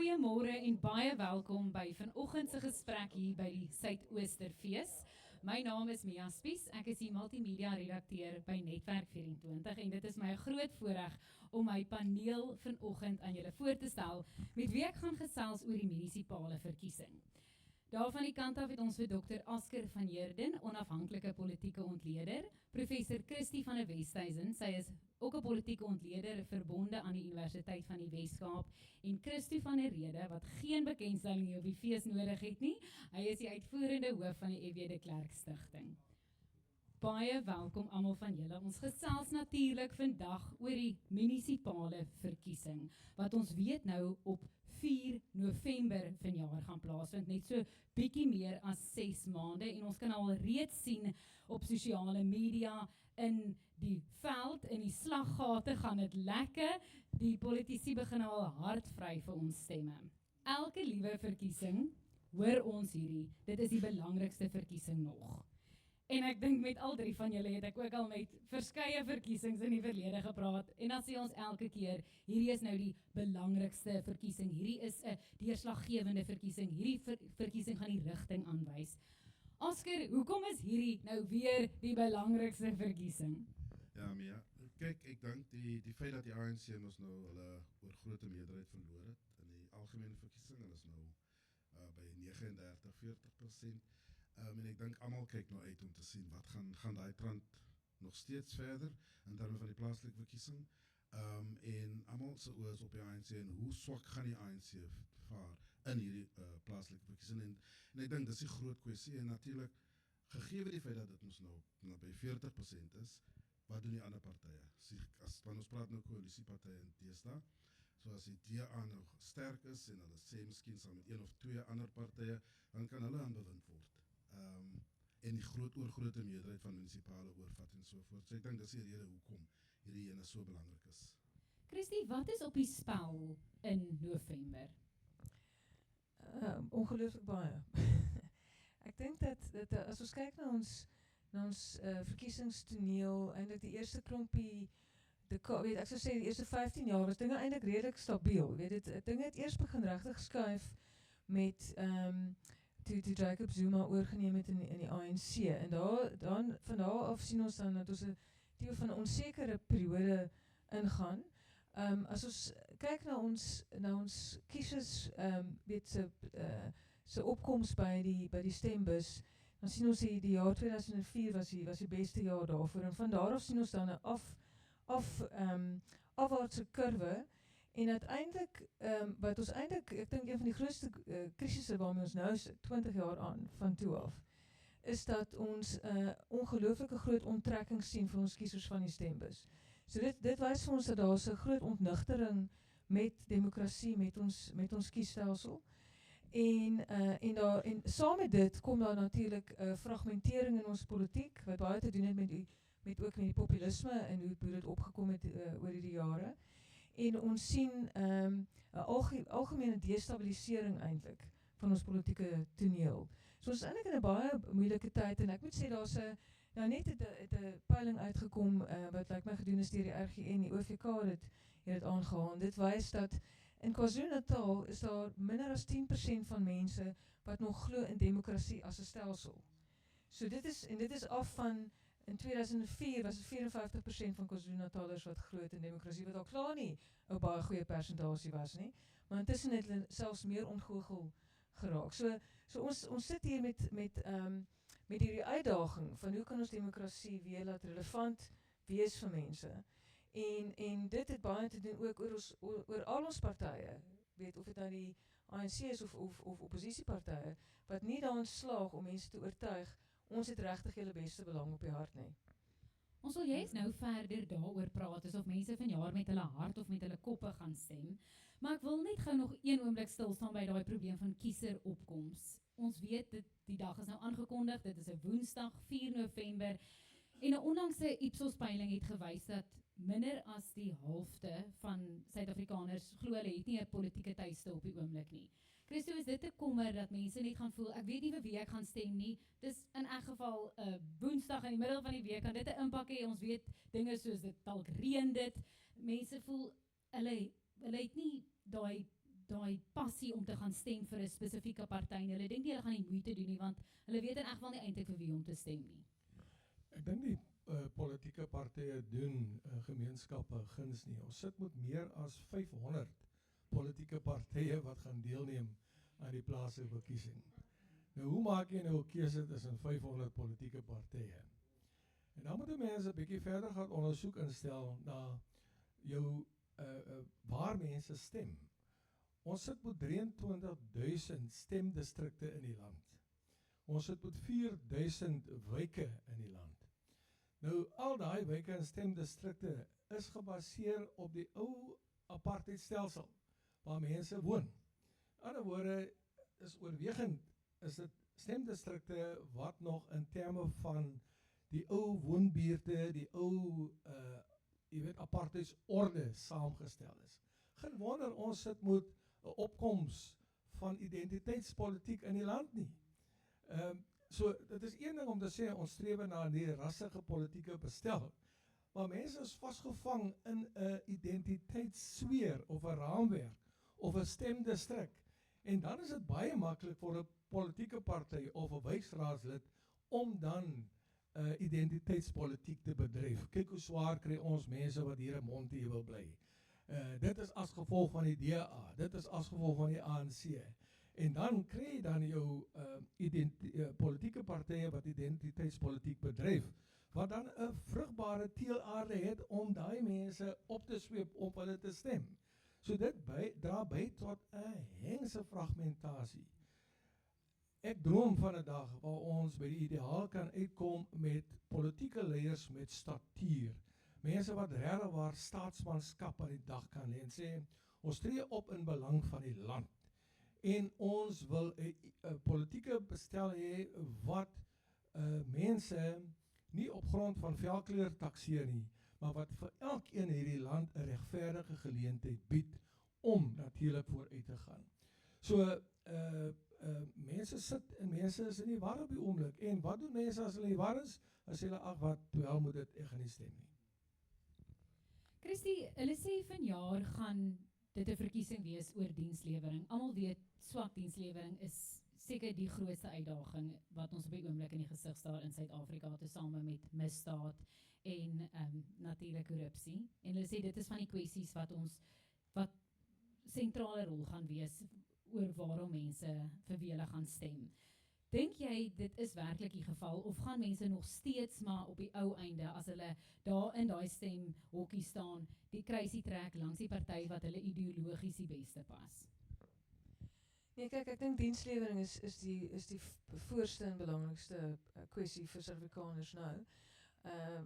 Goeiemôre en baie welkom by vanoggend se gesprek hier by die Suidoosterfees. My naam is Mia Spies, ek is die multimedia redakteur by Netwerk 24 en dit is my 'n groot voorreg om my paneel vanoggend aan julle voor te stel met wie ek gaan gesels oor die munisipale verkiesing. Daar van die kant af het ons vir Dr. Asker van Heerden, onafhanklike politieke ontleder, professor Christie van der Westhuizen, sy is ook 'n politieke ontleder verbonde aan die Universiteit van die Wes-Kaap, en Christo van der Rede, wat geen bekendstelling hier op die fees nodig het nie. Hy is die uitvoerende hoof van die F.W. de Klerk Stichting. Baie welkom almal van julle. Ons gesels natuurlik vandag oor die munisipale verkiesing, wat ons weet nou op 4 November vanjaar gaan plaasvind, net so bietjie meer as 6 maande, en ons kan al reeds sien op sosiale media, in die veld, in die slaggate gaan dit lekker, die politici begin al hardvry vir ons stemme. Elke liewe verkiesing, hoor ons hierdie, dit is die belangrikste verkiesing nog. En ek dink met al 3 van julle het ek ook al met verskeie verkiesings in die verlede gepraat, en dan sê ons elke keer, hierdie is nou die belangrikste verkiesing, hierdie is 'n deurslaggewende verkiesing, hierdie verkiesing gaan die rigting aanwys. Asker, hoekom is hierdie nou weer die belangrikste verkiesing? Ja, Mia, kyk, ek dink die feit dat die ANC ons nou hulle oor groot meerderheid verloor het in die algemene verkiesing, hulle is nou by 39-40%. En ek dink almal kyk nou uit om te sien wat gaan daai trend nog steeds verder in terme van die plaaslike verkiesing. En almal se oë is op die ANC en hoe swak gaan die ANC vaar in hierdie plaaslike verkiesing. En ek dink dis die groot kwessie, en natuurlik gegee die feit dat dit ons nou by 40% is, wat doen die ander partye? Want ons praat nou koalisiepartye in deesdae. So as die DA nou sterk is en hulle sê miskien saam met 1 of 2 ander partye, dan kan hulle aan bewind word. En die groot meerderheid van munisipale oorvat en so voort. So ek dink dis die rede hoekom hierdie ene so belangrik is. Christie, wat is op die spel in November? Ongelooflik baie. Ek dink dat as ons kyk na ons verkiesingstoneel, eintlik die eerste klompie, ek sou sê die eerste 15 jaar was dinge eintlik redelik stabiel. Dinge het eers begin regtig skuif met toe Jacob Zuma oorgeneem het in die ANC, en van daar af sien ons dan dat ons 'n tipe van 'n onsekere periode ingaan. As ons kyk na ons kiesers se opkoms by die stembus, dan sien ons die jaar 2004 was die beste jaar daarvoor, en van daar af sien ons dan 'n afwaartse kurwe. En uiteindelik, wat ons eintlik, ek dink een van die grootste krisisse waarmee ons nou sit, 20 jaar aan van toe af, is dat ons ongelooflike groot onttrekking sien vir ons kiesers van die stembus. So dit wys vir ons dat daar 'n groot ontnigtering met demokrasie, met ons kiesstelsel. En saam met dit kom daar natuurlik fragmentering in ons politiek, wat baie te doen het met die populisme en hoe dit opgekom het oor die jare. En ons sien 'n algemene destabilisering eintlik van ons politieke toneel. So ons is eintlik in 'n baie moeilike tyd, en ek moet sê daar's nou net het 'n peiling uitgekom wat lyk my gedoen is deur die RGN, die OVK het dit aangehaal. Dit wys dat in KwaZulu-Natal is daar minder as 10% van mense wat nog glo in demokrasie as 'n stelsel. So dit is af van in 2004 was het 54% van KwaZulu-Natalers wat glo in demokrasie, wat al klaar nie 'n baie goeie persentasie was nie, maar intussen het hulle selfs meer ontgoochel geraak. So ons sit hier met hierdie uitdaging van hoe kan ons demokrasie weer laat relevant wees vir mense. En dit het baie te doen ook oor al ons partye, of dit nou die ANC is of oppositiepartye, wat nie daarin slaag om mense te oortuig, ons het regtig julle beste belang op die hart nie. Ons wil juist nou verder daaroor praat, asof mense vanjaar met hulle hart of met hulle koppe gaan stem. Maar ek wil net gou nog 1 oomblik stil staan by daai probleem van kieseropkoms. Ons weet die dag is nou aangekondig, dit is 'n Woensdag, 4 November, en 'n onlangse Ipsos-peiling het gewys dat minder as die helfte van Suid-Afrikaners glo hulle het nie 'n politieke tuiste op die oomblik nie. Christo, is dit 'n kommer dat mense net gaan voel, ek weet nie vir wie ek gaan stem nie, dis in elk geval 'n Woensdag in die middel van die week, kan dit 'n impak hê, ons weet dinge soos dit dalk reën dit, mense voel, hulle het nie daai daai passie om te gaan stem vir 'n spesifieke party en hulle dink nie hulle gaan die moeite doen nie want hulle weet in elk geval nie eintlik vir wie om te stem nie. Ek dink die politieke partye doen gemeenskappe guns nie. Ons sit met meer as 500 politieke partye wat gaan deelneem aan die plaaslike verkiesing. Nou hoe maak jy nou 'n keuse tussen 500 politieke partye? En dan moet mense 'n bietjie verder gaan ondersoek instel na jou waar mense stem. Ons sit met 23.000 stemdistrikte in die land. Ons sit met 4.000 wyke in die land. Nou al daai wyke en stemdistrikte is gebaseer op die ou apartheidstelsel waar mense woon. In ander woorde is oorwegend is dit stemdistrikte wat nog in terme van die ou woonbuurte, die ou apartheidsorde saamgestel is. Geen wonder ons sit met 'n opkoms van identiteitspolitiek in die land nie. So dit is een ding om te sê ons streef na die rassige politieke bestel, maar mense is vasgevang in 'n identiteitssfeer of 'n raamwerk of 'n stemdistrik. En dan is dit baie maklik vir 'n politieke party of 'n wijkraadslid om dan identiteitspolitiek te bedryf. Kyk hoe swaar kry ons mense wat hier in Monti wil bly. Dit is as gevolg van die DA, dit is as gevolg van die ANC. En dan kry jy dan jou politieke partye wat identiteitspolitiek bedryf, wat dan 'n vrugbare teelaarde het om daai mense op te sweep om hulle te stem. So dit dra by tot 'n hengse fragmentasie. Ek droom van 'n dag waar ons by die ideaal kan uitkom met politieke leiers met statuur. Mense wat regtig waar staatsmanskap aan die dag kan lê en sê, ons tree op in belang van die land. En ons wil 'n politieke bestel hê wat mense nie op grond van velkleur takseer nie, maar wat vir elkeen in hierdie land 'n regverdige geleentheid bied om natuurlik vooruit te gaan. So mense sit en mense is in die war op die oomblik. En wat doen mense as hulle in die war is? As hulle ag wat wel moet dit ek gaan nie stem nie. Christie, hulle sê vanjaar gaan dit 'n verkiesing wees oor dienslewering. Almal weet swak dienslewering is seker die grootste uitdaging wat ons op die oomblik in die gesig staar in Suid-Afrika, tesame met misdaad en natuurlik korrupsie. En hulle sê dit is van die kwessies wat sentrale rol gaan wees oor waarom mense vir wie hulle gaan stem. Dink jy dit is werklik die geval of gaan mense nog steeds maar op die ou einde as hulle daar in daai stemhokkie staan, die kruisie trek langs die party wat hulle ideologies die beste pas? Nee, kyk, ek dink dienslewering is die voorste en belangrikste kwessie vir Suid-Afrikaners nou.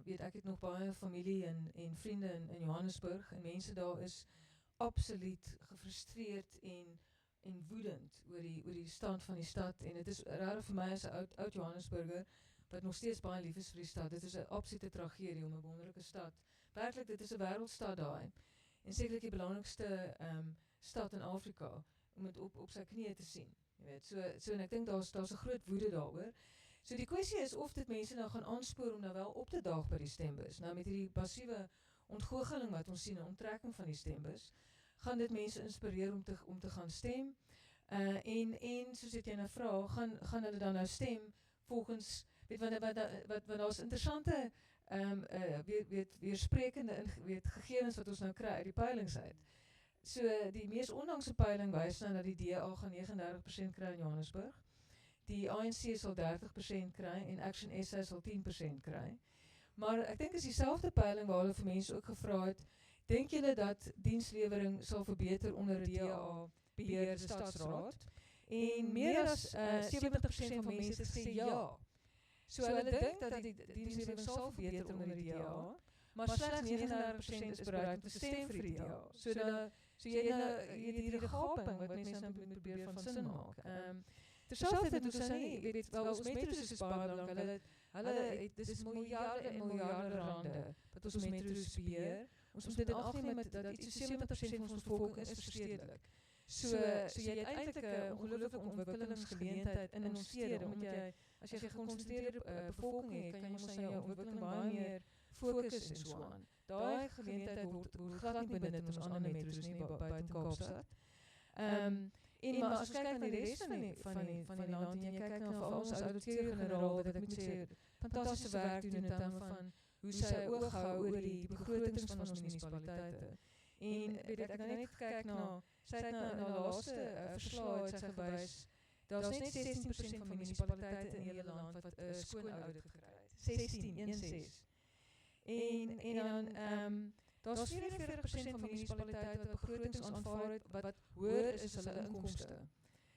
Weet ek het nog baie familie en vriende in Johannesburg en mense daar is absoluut gefrustreerd en woedend oor die stand van die stad en dit is regtig vir my as 'n oud Johannesburger wat nog steeds baie lief is vir die stad. Dit is 'n absolute tragedie om 'n wonderlike stad. Werklik, dit is 'n wêreldstad daai. En sekerlik die belangrikste stad in Afrika om dit op sy knieë te sien. Jy weet, so en ek dink daar's 'n groot woede daaroor. So die kwessie is of dit mense nou gaan aanspoor om nou wel op te daag by die stembus. Nou met hierdie massiewe ontgoocheling wat ons sien, 'n onttrekking van die stembus, gaan dit mense inspireer om te gaan stem. En soos jy nou vra, gaan hulle dan nou stem volgens weet wat daar's interessante weersprekende gegevens wat ons nou kry uit die peilings uit. So die mees onlangse peiling wys nou dat die DA gaan 39% kry in Johannesburg. Die ANC sal 30% kry en Action SA sal 10% kry. Maar ek dink is dieselfde peiling waar hulle vir mense ook gevra het, dink julle dat dienslewering sal verbeter onder 'n DA beheerde stadsraad? En meer as 70% van mense het gesê ja. So hulle dink dat die dienslewering sal verbeter onder die DA, maar slegs 39% is bereid om te stem vir die DA. So jy het hierdie gaping wat mense nou moet probeer van sin maak. Terselfdertyd moet ons sê, weet wel, ons metro's is baie belangrik. Hulle dis is miljarde en miljarde rande wat ons metro's beheer. Ons moet dit in ag neem dat iets so 70% van ons bevolking is verstedelik. So jy het eintlik 'n ongelooflike ontwikkelingsgeleentheid in ons stede, omdat jy as jy gekonsentreerde bevolking het, kan jy mos aan jou ontwikkeling baie meer fokus en so aan. Daai geleentheid word glad nie benut in ons ander metro's nie buite Kaapstad. En maar as ons kyk na die res van die land en jy kyk na vir ons ouditeur-generaal wat ek moet sê fantastiese werk doen in terme van hoe sy oog hou oor die begrotings van ons munisipaliteite. En weet ek nou net kyk na sy het na laaste verslag het sy gewys. Daar's net 16% van munisipaliteite in die hele land wat 'n skoon audit gekry het. 16. En dan daar's 44% van munisipaliteite wat begrotings aanvaar het wat hoër is as hulle inkomste.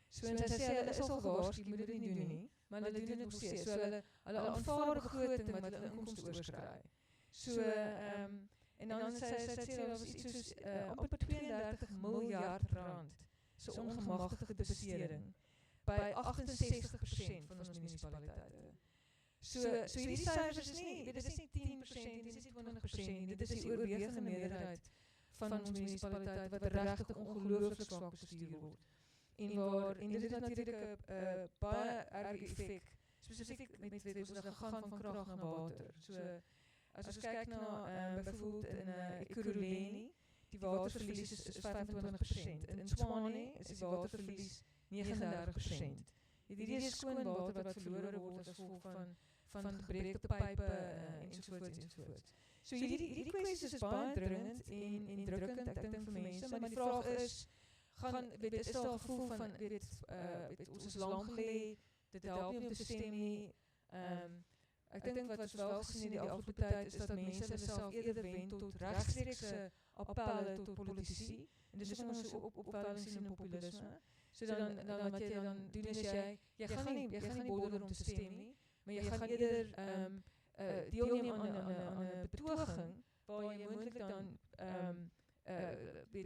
So en sy sê hulle is al gewaarsku, moet dit nie doen nie, maar hulle doen dit nog steeds. So hulle aanvaar 'n begroting wat hulle inkomste oorskry. So en dan sê daar was iets soos amper 32 miljard rand so ongemagtigde besteding by 68% van ons munisipaliteite. So hierdie syfers is nie, dit is nie 10%, dit is nie 20% nie, dit is die oorwegende meerderheid van ons munisipaliteite wat regtig ongelooflik swak bestuur word. En dit het natuurlik 'n baie erge effek, spesifiek met ons gang van krag na water. So as ons kyk na byvoorbeeld in Ekurhuleni, die waterverlies is 25%. In Tshwane is die waterverlies 39%. Hierdie is skoon water wat verlore word as gevolg van gebreekte pype ensovoorts. So hierdie kwessie is baie dringend en drukkend, ek dink vir mense, maar die vraag is, is daar 'n gevoel van, ons is lank gelê, dit help nie om te stem nie. Ek dink wat ons wel gesien in die afgelope tyd is dat mense hulle self eerder wend tot regstreekse appelle tot politici, en dis hoekom ons so opwelling sien in populisme. So dan wat jy dan doen is jy gaan nie bodder om te stem nie, maar jy gaan eerder deelneem aan 'n betoging waar jy moontlik dan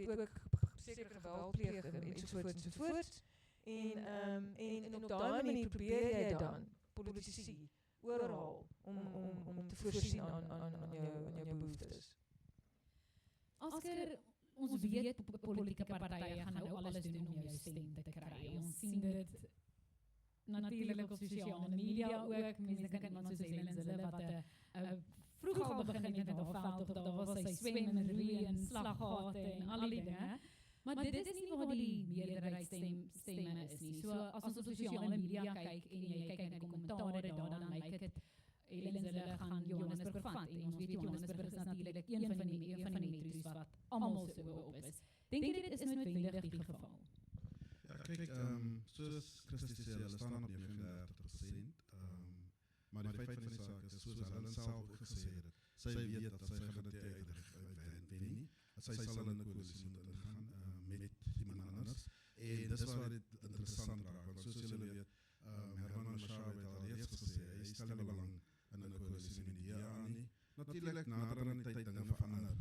ook sekere geweld pleeg ensovoorts. En op daai manier probeer jy dan politici oorhaal om te voorsien aan jou behoeftes. Oscar, ons weet politieke partye gaan nou alles doen om jou stem te kry. Ons sien dit natuurlik op sosiale media ook. Mense kan iemand soos Helen Zille wat vroeg al begin het met haar veldtog, daar was sy swem en roei en slaggate en al die dinge. Maar dit is nie waar die meerderheidsstemme is nie. So as ons op sosiale media kyk en jy kyk na die kommentare daar, dan lyk dit Helen Zille gaan Johannesburg vat. En ons weet Johannesburg is natuurlik een van die metro's wat almal so op is. Dink jy dit is noodwendig die geval? Ja, kyk, soos Christie sê, hulle staan op 39%. Maar die feit van die saak is, soos Helen self ook gesê het, sy weet dat sy gaan dit wen nie. Sy sal in 'n koalisie moet ingaan met iemand anders. En dis waar dit interessant raak, want soos julle weet, Herman Mashaba het al reeds gesê, hy stel nie belang in 'n koalisie met die DA nie. Natuurlik nader aan die tyd dinge verander.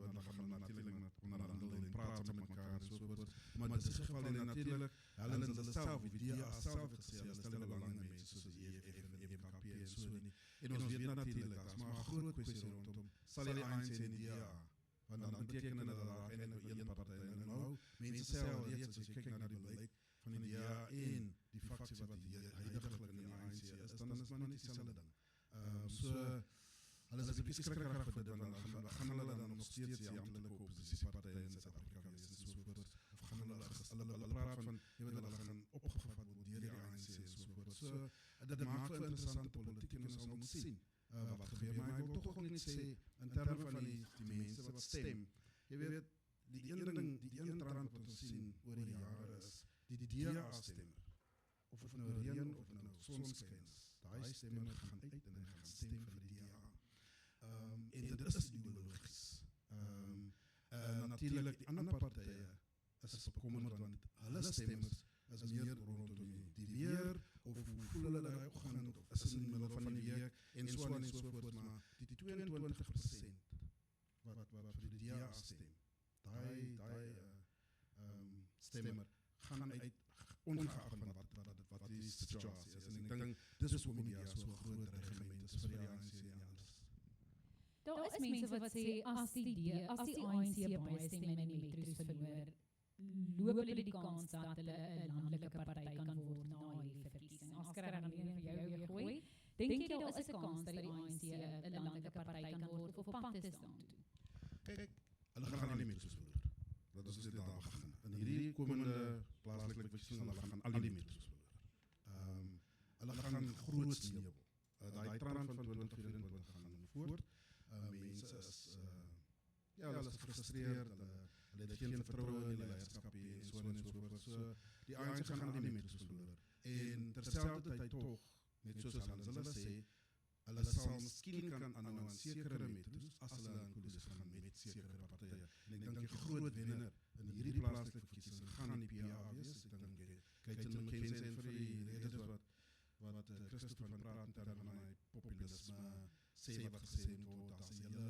Want dan gaan hulle natuurlik onderhandel en praat met mekaar en sovoorts. Maar dit is geval en natuurlik, hulle self, die DA self het gesê, hulle stel nie belang in mense soos die EFF en die EFF en so nie. En ons weet natuurlik, dat is maar 'n groot kwessie rondom, sal die ANC en die DA, want dan beteken dit dat daar eintlik een party is. Nou, mense sê al reeds, as jy kyk na die beleid van die DA en die faksie wat huidiglik in die ANC is, dan is het maar net dieselfde ding. Hulle is 'n bietjie skrikkerig vir dit, want dan gaan hulle dan nog steeds die amptelike oppositiepartye in Suid-Afrika wees en sovoorts. Of gaan hulle praat van, jy weet, hulle gaan opgevat word deur die ANC en sovoorts. So, dit maak vir interessante politiek en ons sal moet sien wat gebeur. Maar ek wil tog ook net sê, in terme van die mense wat stem, jy weet, die een trend wat ons sien oor die jare is, die DA-stemmer, of het nou reën of nou sonskens, daai stemmer gaan uit en hy gaan stem vir die DA. En dit is ideologies. Natuurlijk, die ander partye is bekommerd, want hulle stemmers is meer rondom die weer, of hoe voel hulle daai oggend, of is in die middel van die week, en so aan en sovoorts, maar die 22% wat vir die DA stem, daai stemmer gaan uit, ongeag van wat die situasie is. En ek dink, dis hoekom die DA so 'n groot dreigement is vir die ANC en alles. Daar is mense wat sê, as die ANC baie stemme in die metro's verloor, loop hulle die kans dat hulle 'n landelike party kan word na hierdie verkiesing. Oscar, dan alleen vir jou weer gooi. Dink jy daar is 'n kans dat die ANC 'n landelike party kan word of op pad is daartoe? Kyk, hulle gaan nie metro's verloor. Dat is net daar begin. In hierdie komende plaaslike verkiesing, hulle gaan al die metros verloor. Hulle gaan groot sneeuwel. Daai trend van 2024 gaan voort. Mense is hulle is gefrustreerd, hulle het geen vertroue in die leierskap hier en so en so voort. So die ANC gaan al die metros verloor. En terselfdertyd tog, net soos hulle sê, hulle sal miskien kan aanhou aan sekere metros as hulle in koalisie gaan met sekere partye. En ek dink die groot wenner in hierdie plaaslike verkiesing gaan die PA wees. Ek dink Clayton McKenzie en vir die redes wat Christo van praat in terme van die populisme, sê wat gesê word, daar's 'n hele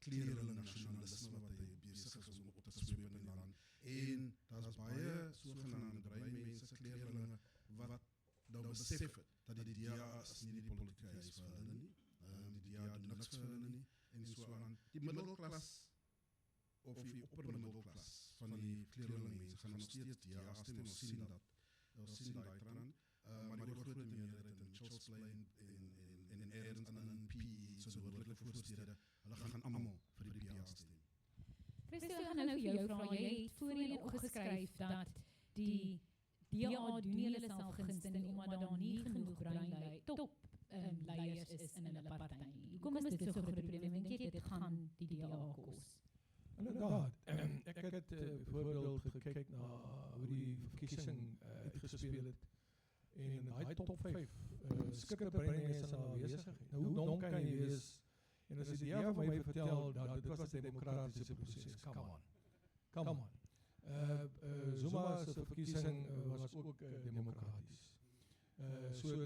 kleurige nasionalisme wat hy besig is om op te sweep in die land. En daar's baie sogenaamde breinmense, kleurlinge, wat nou besef het, dat die DA is nie die politieke huis vir hulle nie. Die DA doen niks vir hulle nie, en so aan. Die middelklas, of die oppermiddelklas van die kleurlingmense gaan nog steeds DA stem, ons sien dat. Ons sien die trend. Maar die groot meerderheid in Charles Plain en Ernst en in PE, so noordelike voorstede, hulle gaan almal vir die PA stem. Christo, ek gaan nou vir jou vra, jy het voorheen ook geskryf dat die DA doen nie hulle self gunste nie, omdat daar nie genoeg top leiers is in hulle party nie. Hoekom is dit so 'n groot probleem? Dink jy dit gaan die DA kos? Inderdaad, ek het byvoorbeeld gekyk na hoe die verkiesing uitgespeel het. En daai top 5 skikke breinmense aanwesig. Nou hoe dom kan jy wees? En as die DA vir my vertel dat dit was 'n demokratiese proses, come on. Zuma se verkiesing was ook demokraties. So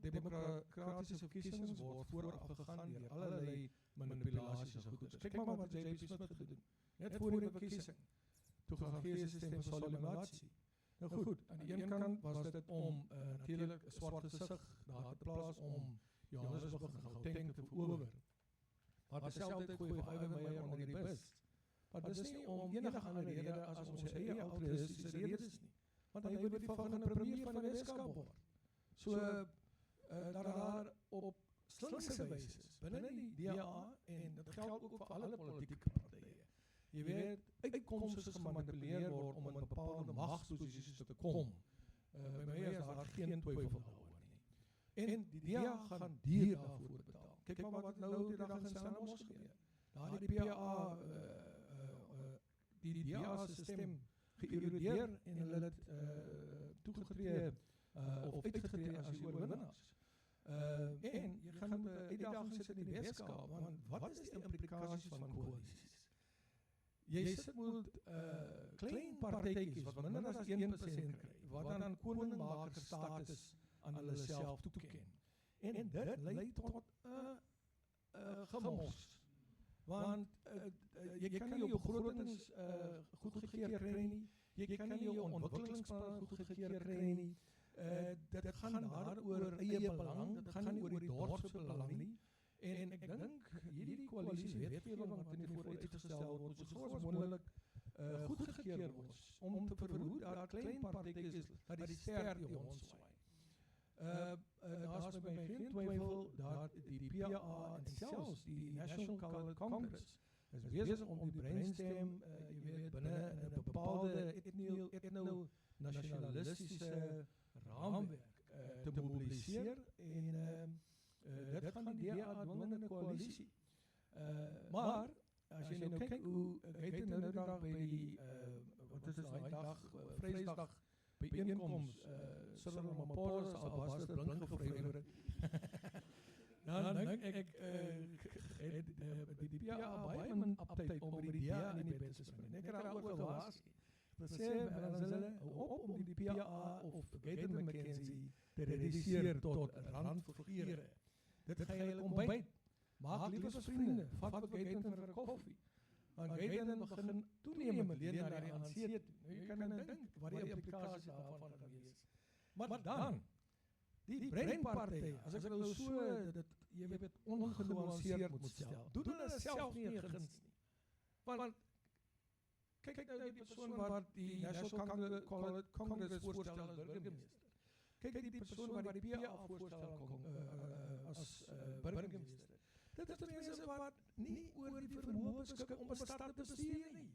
demokratiese verkiesings word vooraf gegaan deur allerlei manipulasies en goeders. Kyk maar wat JP Smith gedoen het. Net voor die verkiesing. Toe gaan gee stemme solidariteit. Nou goed, aan die een kant was dit om natuurlik 'n swart gesig daar te plaas om Johannesburg en Gauteng te verower. Maar terselfdertyd gooi Ivan Meyer onder die bus. Maar dit is nie om enige ander rede as ons eie altruïstiese redes nie. Want hy wil die volgende premier van die Weskaap word. So daar op slinkse wyse binne die DA, en dit geld ook vir alle politieke partye. Jy weet, uitkomste gemanipuleer word om in bepaalde magsposisies te kom. By my is daar geen twyfel daaroor nie. En die DA gaan duur daarvoor betaal. Kyk maar wat nou die dag in Stellenbosch gebeur. Daar die PA die DA se stem geïrodeer en hulle het toegetree of uitgetree as die oorwinnaars. En jy gaan met 'n uitdaging sit in die Weskaap, want wat is die implikasies van koalisies? Jy sit met klein partytjies wat minder as 1% kry, wat dan koningmaker status aan hulle self toeken. En dit lei tot 'n gemors. Want jy kan nie jou begrotings goedgekeur kry nie, jy kan nie jou ontwikkelingsplan goedgekeur kry nie. Dit gaan daaroor eie belang, dit gaan nie oor die dorp se belang nie. En ek dink hierdie koalisie wetgewing wat in die voor uitgestel word, so gou as moontlik goedgekeur word om te verhoed dat klein partytjies dat die ster die ons swaai. Daar's by my geen twyfel dat die PA en selfs die National Colored Congress is besig om die brainstem, jy weet, binne 'n bepaalde etno-nasionalistiese raamwerk te mobiliseer en dit gaan die DA dwing in 'n koalisie. Maar as jy nou kyk hoe ek het nou die dag by die wat is daai dag Vrydag byeenkoms Cyril Ramaphosa se albaster blink gevrywer. Dan dink ek het die PA baie min aptyd om die DA in die bed te spring. Ek het daaroor gewaas. Besef dan hulle om die PA of Clayton McKenzie te reduseer tot randfigure. Dit gaan hulle ontbyt. Maak liewe vriende, vat vir Clayton vir 'n koffie. Want Clayton begin toenemend leen na die ANC toe. Nou jy kan nou dink wat die implikasies daarvan gaan wees. Maar dan die breinparty, as ek nou so dit jy weet ongenuanceerd moet stel. Doen hulle self nie 'n guns nie. Want kyk nou die persoon wat die National Congress voorstel as burgemeester. Kyk die persoon wat die PA voorstel as burgemeester. Dit is mense wat nie oor die vermoë beskik om 'n stad te bestuur nie.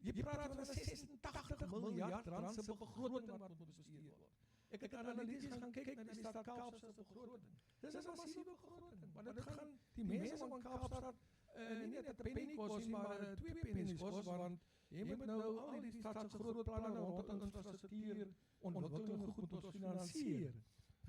Jy praat van 86 miljard rand se begroting wat moet bestuur word. Ek het analities gaan kyk na die stad Kaapstad se begroting. Dis 'n massiewe begroting, maar dit gaan die mense van Kaapstad nie net 'n penny kos nie, maar 2 pennies kos, want jy moet nou al die stad se groot planne rondom infrastruktuur, ontwikkeling goed moet ons finansier.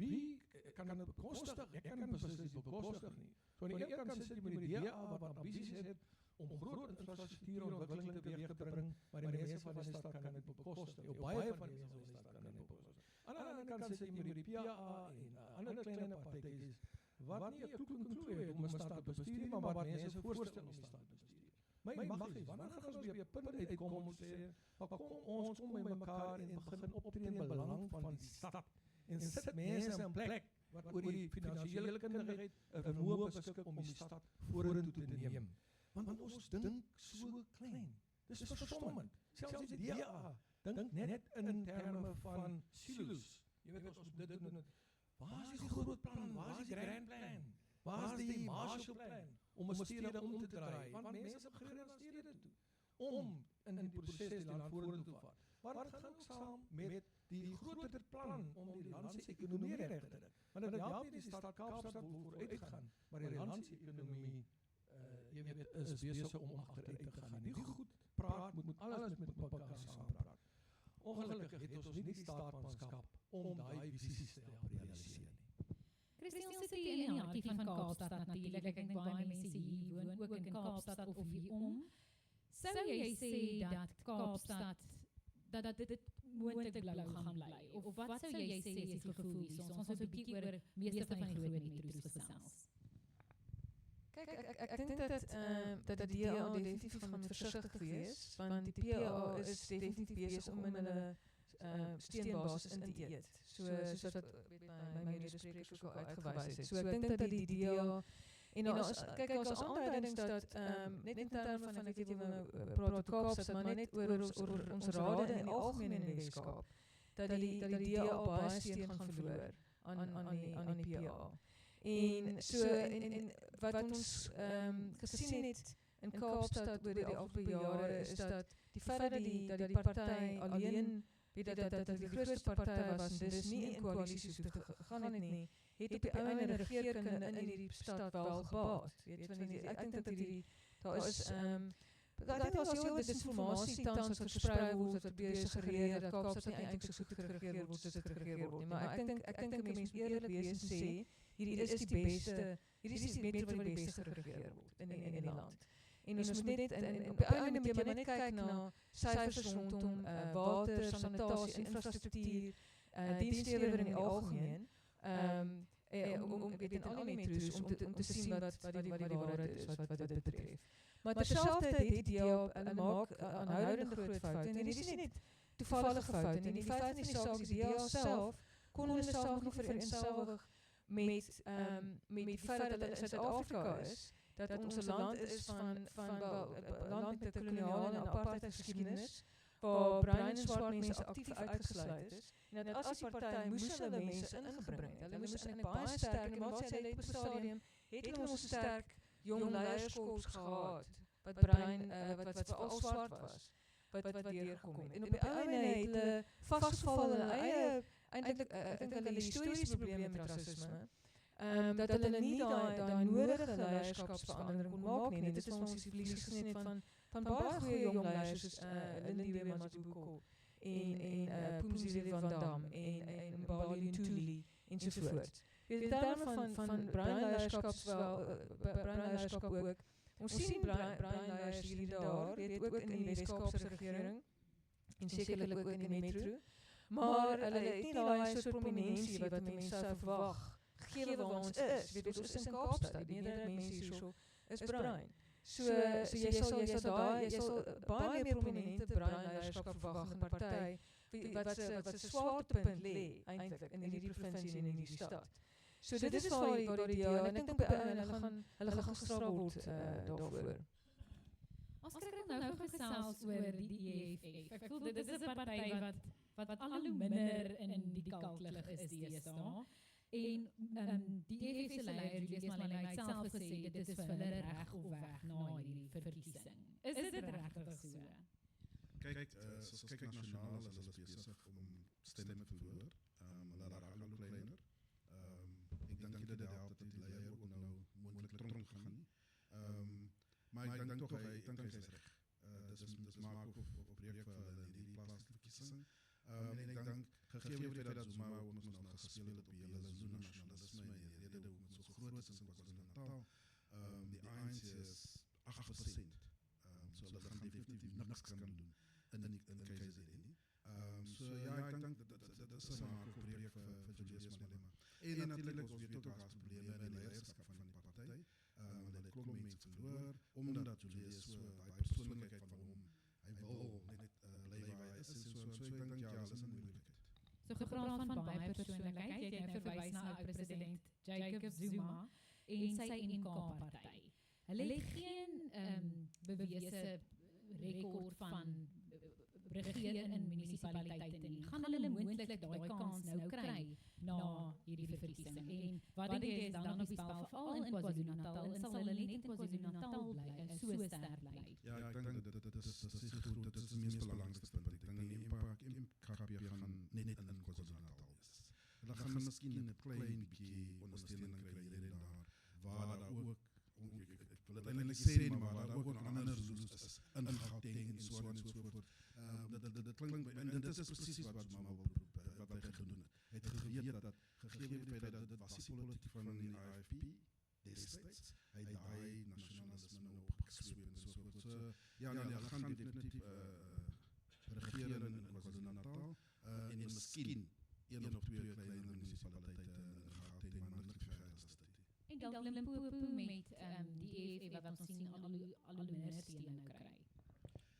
Wie kan dit bekostig? Ek kan beslis nie bekostig nie. So aan die ene kant sit jy met die DA wat ambisies het om groot infrastruktuurontwikkeling teweeg te bring, maar die mense van die stad kan dit bekostig. Baie van die mense van die stad kan dit bekostig. Aan die ander kant sit jy met die PA en ander klein partytjies wat nie 'n kloek het om 'n stad te bestuur, maar wat mense voorstel om die stad te bestuur. My maggies, wanneer gaan ons weer 'n punt uitkom om te sê, maar kom ons kom by mekaar en begin optree in belang van die stad en sit mense in plek wat oor die finansiële kundigheid 'n vermoë beskik om die stad vorentoe te neem. Want ons dink so klein. Dis verstommend. Selfs die DA dink net in terme van silo's. Jy weet ons dit doen. Waar is die groot plan? Waar is die grand plan? Waar is die Marshall plan om 'n stede om te draai? Want mense begin na stede toe om in die proses die land vorentoe te vat. Maar dit gaan ook saam met die groter plan om die land se ekonomie reg te kry. Want dit help nie die stad Kaapstad wil vooruitgaan, maar die land se ekonomie jy weet is besig om agteruit te gaan. Nie goed praat moet alles met mekaar saampraat. Ongelukkig het ons nie die staatsmanskap om daai visies te help realiseer nie. Christian, ons sit hier in die hartie van Kaapstad natuurlik. Ek dink baie mense hier woon ook in Kaapstad of hierom. Sou jy sê dat Kaapstad dat dit moontlik blou gaan bly? Of wat sou jy sê is die gevoel hier? Ons moet 'n bietjie oor meeste van die groot metro's gesels. Kyk, ek dink dat die DA definitief gaan versigtig wees, want die PA is definitief besig om in hulle steunbasis in te eet. Soos wat my medesprekers ook al uitgewys het. So ek dink dat die DA en kyk ons aanduidings dat net in terme van ek weet jy wil nou praat Kaapstad, maar net oor ons rade in die algemeen in die Weskaap, dat die DA baie steun gaan verloor aan die PA. En so en wat ons gesien het in Kaapstad oor die afgelope jare is dat die feit dat die party alleen weet dat die grootste party was en dis nie in koalisies gegaan het nie, het op die einde regeerkunde in hierdie stad wel gebaat. Weet van ek dink dat daar is daar was heel disinformasie tans wat versprei word wat probeer suggereer dat Kaapstad nie eintlik so goed geregeer word soos dit geregeer word nie. Maar ek dink 'n mens moet eerlik wees en sê hierdie is die metro wat die beste geregeer word in die land. En ons moet net op die einde moet jy net kyk na syfers rondom water, sanitasie, infrastruktuur, dienslewering in die algemeen. Om weet in al die metro's om te sien wat die waarheid is wat dit betref. Maar terselfdertyd het die hulle maak aanhoudende groot foute en dit is nie net toevallige foute nie. Die feit van die saak is die DA self kon hulle self nog vereenselwig met die feit dat hulle in Suid-Afrika is, dat ons land is van land met 'n koloniale en apartheid geskiedenis, waar bruin en swart mense aktief uitgesluit is, en dat as die party moes hulle mense ingebring het. Hulle moes in 'n baie sterk en wat sê hulle op 'n stadium het hulle ons sterk jong leierskops gehad wat bruin wat veral swart was wat deurgekom het. En op die einde het hulle vasgeval in hulle eie eintlik ek dink hulle historiese probleme met rasisme. Dat hulle nie daai nodige leierskapsverandering kon maak nie. Dit is ons die verlies gesien van baie goeie jong leiers soos Lindiwe Mazibuko en Phumzile van Dam en Mbali Ntuli ensovoorts. In terme van bruin leierskap ook. Ons sien bruin leiers hier en daar, weet ook in die Weskaapse regering en sekerlik ook in die metro. Maar hulle het nie daai soort prominensie wat mense sou verwag gegee waar ons is. Weet ons is in Kaapstad, die meerderheid mense hierso is bruin. So jy sal baie meer prominente bruin leierskap verwag in 'n party wat se swaartepunt lê eintlik in hierdie provinsie en in hierdie stad. So dit is waar die en ek dink hulle gaan gestraf word daarvoor. Ons kyk nou gesels oor die EFF. Ek voel dit is 'n party wat al hoe minder in die kalklig is deesdae. En die EFF se leier Julius Malema het self gesê dit is vir hulle reg of weg na hierdie verkiesing. Is dit regtig so? Kyk, soos kyk nasionaal is hulle besig om stemme te verloor. Hulle raak al hoe kleiner. Ek dink dit help dat die leier ook nou moontlik tronk gaan nie. Maar ek dink tog hy is reg. Dis maak of breek vir hulle in die plaaslike verkiesing. En ek dink gegee word dat Zuma ook nog nou gespeel het op die hele seizoen nasionalisme en die rede hoekom dit so groot is in KwaZulu-Natal. Die ANC is 8%. So hulle gaan definitief niks kan doen in KZN nie. So ja, ek dink dat is 'n maak of breek vir Julius Malema. En natuurlik ons weet ook daar's probleme in die leierskap van die party. Hulle het klomp mense verloor omdat Julius so daai persoonlikheid van hom, hy wil net bly waar hy is en so ek dink ja, dis 'n moeilikheid. So gepraat van baie persoonlikheid, jy het nou verwys na oud-president Jacob Zuma en sy NK-party. Hulle het geen bewese rekord van regeer in munisipaliteite nie. Gaan hulle moontlik daai kans nou kry na hierdie verkiesing? En wat dink jy is dan op die spel veral in KwaZulu-Natal en sal hulle net in KwaZulu-Natal bly en so sterk bly? Ja, ek dink dit is die mees belangrikste punt. Ek dink die MKP gaan net in KwaZulu-Natal wees. Hulle gaan miskien 'n klein bietjie ondersteuning kry hier en daar, waar daar ook ek wil dit eintlik sê nie, maar waar daar ook ander Zulus is in Gauteng en so en so voort. Dit klink en dit is presies wat Zuma wil wat hy gedoen het. Hy het geweet dat gegee word die feit dat dit was die politiek van die IFP destyds, hy daai nasionalisme nou opgesweep en so voort. So ja, hulle gaan definitief regeer in KwaZulu-Natal en miskien een of twee kleiner munisipaliteite in Gauteng, maar nie verder as dit. En dan Limpopo met die EFF wat ons sien al hoe minder steun nou kry.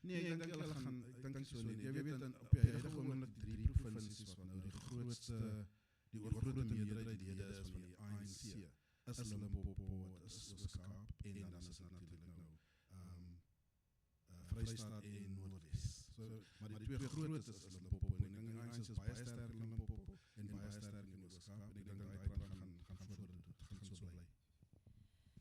Nee, ek dink hulle gaan, ek dink so nie. Jy weet op die huidige oomblik 3 provinsies wat nou die oorgrootste meerderheid is van die ANC is Limpopo, is Oos-Kaap en dan is dit natuurlik nou Vrystaat en Noordwes. So, maar die twee grootes is Limpopo en ek dink die ANC is baie sterk in Limpopo en baie sterk in Oos-Kaap en ek dink daai plan gaan vorentoe, dit gaan so bly.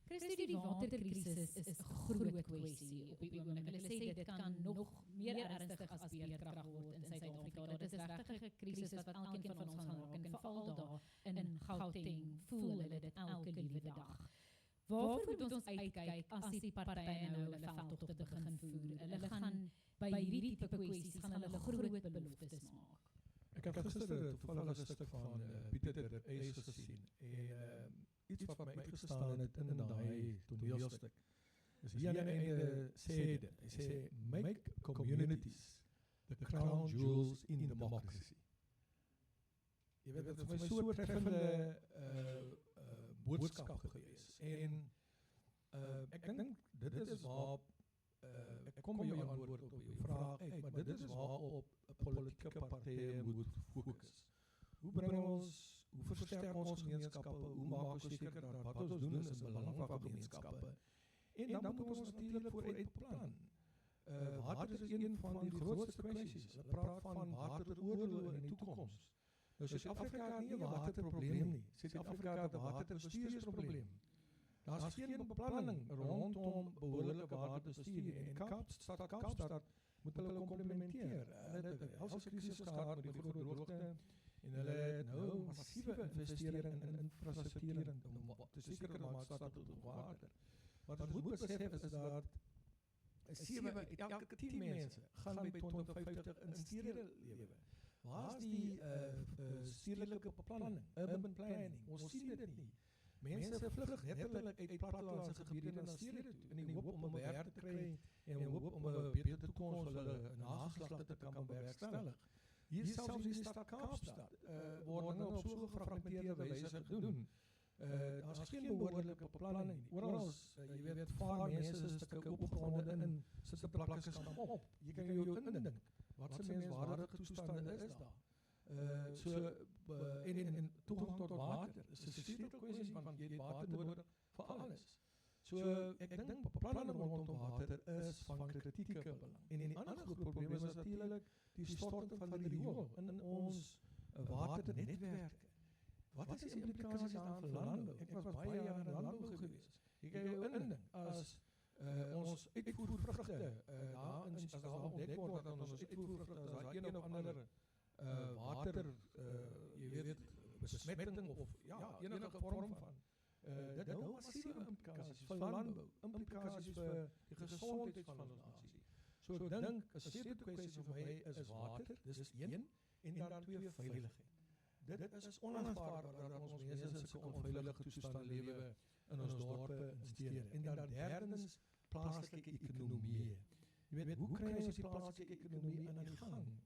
Christo, die waterkrisis is 'n groot kwessie op die oomblik. Hulle sê dit kan nog meer ernstig as beerdkrag word in Suid-Afrika. Dit is regtig 'n krisis wat elkeen van ons gaan raak en veral daar in Gauteng voel hulle dit elke liewe dag. Waarvoor moet ons uitkyk as die partye nou hulle veldtogte begin voer? Hulle gaan by hierdie tipe kwessies gaan hulle groot beloftes maak. Ek het gister toevallig 'n stuk van Pieter Eys gesien en iets wat my uitgestaan het in daai toneelstuk. Dus hier aan die einde sê dit, hy sê make communities the crown jewels in democracy. Jy weet, dit is vir my so treffende boodskap gewees. En ek dink dit is waar ek kom by jou antwoord op jou vraag uit, maar dit is waarop 'n politieke partye moet fokus. Hoe versterk ons gemeenskappe, hoe maak ons seker dat wat ons doen is in belang van gemeenskappe? En dan moet ons natuurlik vooruit beplan. Water is een van die grootste kwessies. Hulle praat van wateroorloë in die toekoms. Nou Suid-Afrika het nie 'n waterprobleem nie. Suid-Afrika het 'n waterbestuursprobleem. Daar's geen beplanning rondom behoorlike waterbestuur en Kaapstad moet hulle komplementeer. Hulle het 'n helse krisis gehad met die groot droogte en hulle het nou massiewe investering in infrastruktuur om te seker te maak dat tot water. Wat ons moet besef is dat 7 uit elke 10 mense gaan by 2050 in stede lewe. Waar is die stedelike beplanning, urban planning? Ons sien dit nie. Mense vlug letterlik uit plattelandse gebiede na stede toe in die hoop om 'n werk te kry en in die hoop om 'n beter toekoms vir hulle nageslagte te kan bewerkstellig. Hier selfs in die stad Kaapstad word nou op so gefragmenteerde wyse gedoen. Daar's geen behoorlike beplanning nie. Oral, jy weet, vaar mense stukke opgegronde in, sit 'n plakke staan op. Jy kan jou indink wat se menswaardige toestande is daar. En toegang tot water is 'n sleutelkwessie van jy het water nodig vir alles. So ek dink beplanning rondom water is van kritieke belang. En die ander groot probleem is natuurlik die storting van die riool in ons waternetwerke. Wat is die implikaties daarvan vir landbou? Ek was baie jare in landbou gewees. Jy kan jou indink as Ons uitvoervrugte, daar as daar ontdek word dat ons uitvoervrugte, as daar een of ander water, jy weet, besmetting of enige vorm van, dit nou massiewe implikasies vir landbou, implikasies vir die gesondheid van ons nasie. So ek dink, 'n sleutelkwessie vir my is water, dis 1, en dan 2, veiligheid. Dit is onaanvaarbaar dat ons mense in sulke onveilige toestande lewe in ons dorpe en stede. En dan derdens, plaaslike ekonomie. Jy weet, hoe kry ons die plaaslike ekonomie aan die gang?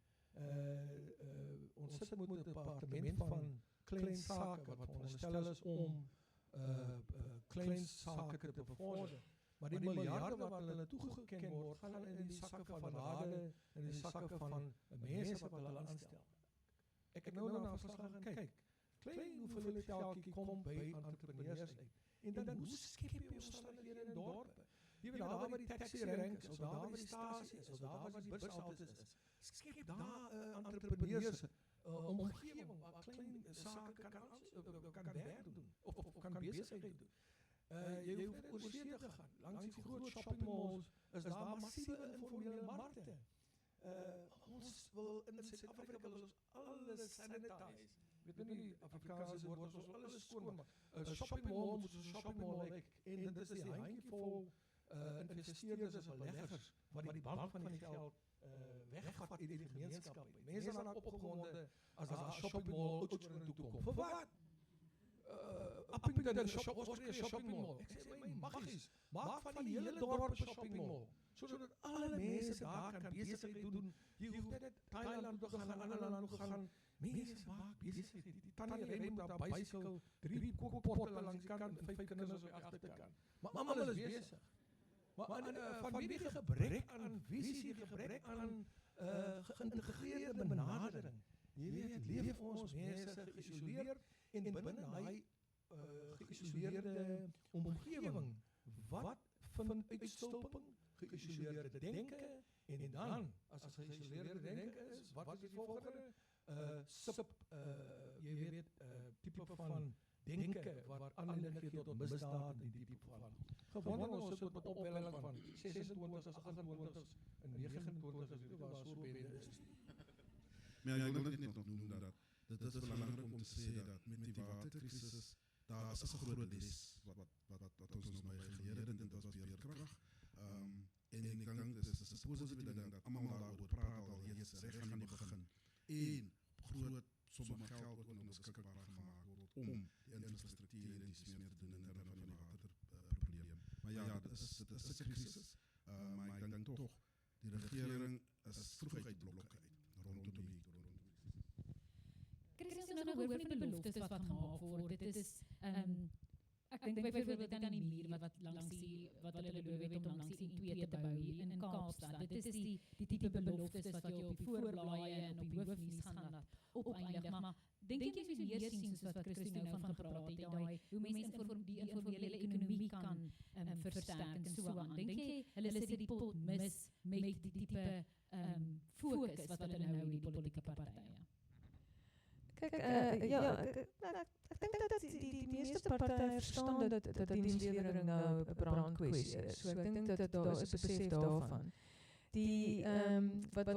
Ons sit met 'n departement van klein sake wat veronderstel is om klein sake te bevorder. Maar die miljarde wat hulle toegeken word, gaan in die sakke van rade, in die sakke van mense wat hulle aanstel. Ek het nou na verslag gaan kyk. Klein hoeveelheid geldjie kom by entrepreneurs uit. En dan hoe skep jy omstandighede in dorpe? Jy weet, daar waar die taxi rank is, of daar waar die stasie is, of daar waar die bushaltes is, skep daar entrepreneurs omgewing waar klein sake kan werk doen, of kan besigheid doen. Jy hoef net oor see te gaan. Langs die groot shoppingmalls is daar massiewe informele markte. Ons wil in Suid-Afrika wil ons alles sanitize. Weet nie die Afrikaanse woord, ons alles skoon maak. 'n Shoppingmall moet 'n shoppingmall lyk, en dit is die handjievol investeerders en beleggers wat die bank van die geld wegvat uit die gemeenskap uit. Mense raak opgewonde as daar 'n shoppingmall Oudtshoorn toe kom. Vir wat? Appington ons kry 'n shoppingmall. Ek sê my maggies, maak van die hele dorp 'n shoppingmall, sodat alle mense daar kan besigheid doen. Jy hoef net Thailand toe gaan, ander lande toe gaan. Mense maak besigheid. Die tannie ry met haar bicycle, 3 kookpotte langs die kant en 5 kinders op die agterkant. Maar almal is besig. Maar vanweë gebrek aan visie, gebrek aan geïntegreerde benadering. Jy weet, leef ons mense geïsoleerd en binne daai geïsoleerde omgewing, wat van uitstulping, geïsoleerde denke, en dan, as het geïsoleerde denke is, wat is die volgende? Jy weet, type van denke, wat aanleiding gee tot misdaad, die type van. Gewoonlik ons sit met opwelling van 26, 28 en 29, waar so bende is. Maar ek wil net nog noem dat dit is belangrik om te sê dat met die waterkrisis, daar is 'n groot les wat ons nog my geleer het, en dit was veerkrag. En ek dink dit is 'n positiewe ding dat almal daaroor praat al reeds reg aan die begin. En groot somme geld wat ook beskikbaar gemaak word om die infrastruktuur en die meer te doen in terme van die waterprobleem. Maar ja, dit is 'n krisis. Maar ek dink tog die regering is vroeg uit blokke uit rondom die Chris, nou hoor van die beloftes wat gemaak word. Dit is ek dink byvoorbeeld aan die muur wat langs die wat hulle beloof het om langs die N2 te bou hier in Kaapstad. Dit is die tipe beloftes wat jy op die voorblaaie en op die hoofnuus gaan laat opeindig. Maar dink jy mens moet meer sien soos wat Christine nou van gepraat het, daai hoe mense die informele ekonomie kan versterk en so aan. Dink jy hulle sit die pot mis met die tipe fokus wat hulle nou in die politieke partye? Kyk, ek dink dat die meeste partye verstaan dat dienslewering nou 'n brandkwessie is. So ek dink dat daar is 'n besef daarvan. Die wat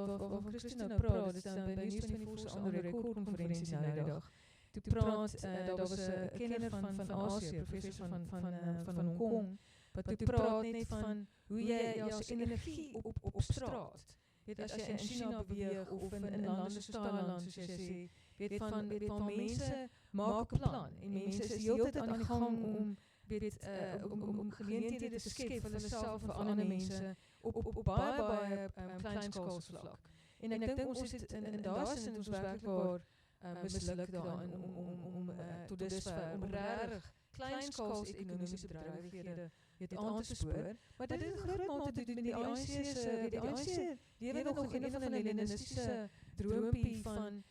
Christine nou praat, dit is by die nuus van die Volks aan die rekordkonferensie nou die dag. Toe praat, daar was 'n kenner van Asië, professor van Hong Kong, wat toe praat net van hoe jy jou energie op straat, weet as jy in China beweeg of in lande soos Thailand, soos jy sê, weet van mense maak 'n plan en mense is heeltyd aan die gang om geleenthede te skep vir hulle self en vir ander mense op baie kleinskaalse vlak. En ek dink ons het in daardie sin ons werklik waar misluk daarin om tot dusver om regtig kleinskaalse ekonomiese bedrywighede aan te spoor. Maar dit het in groot mate te doen met die ANC se die ANC lewe nog in een van hulle Leninistiese droompie van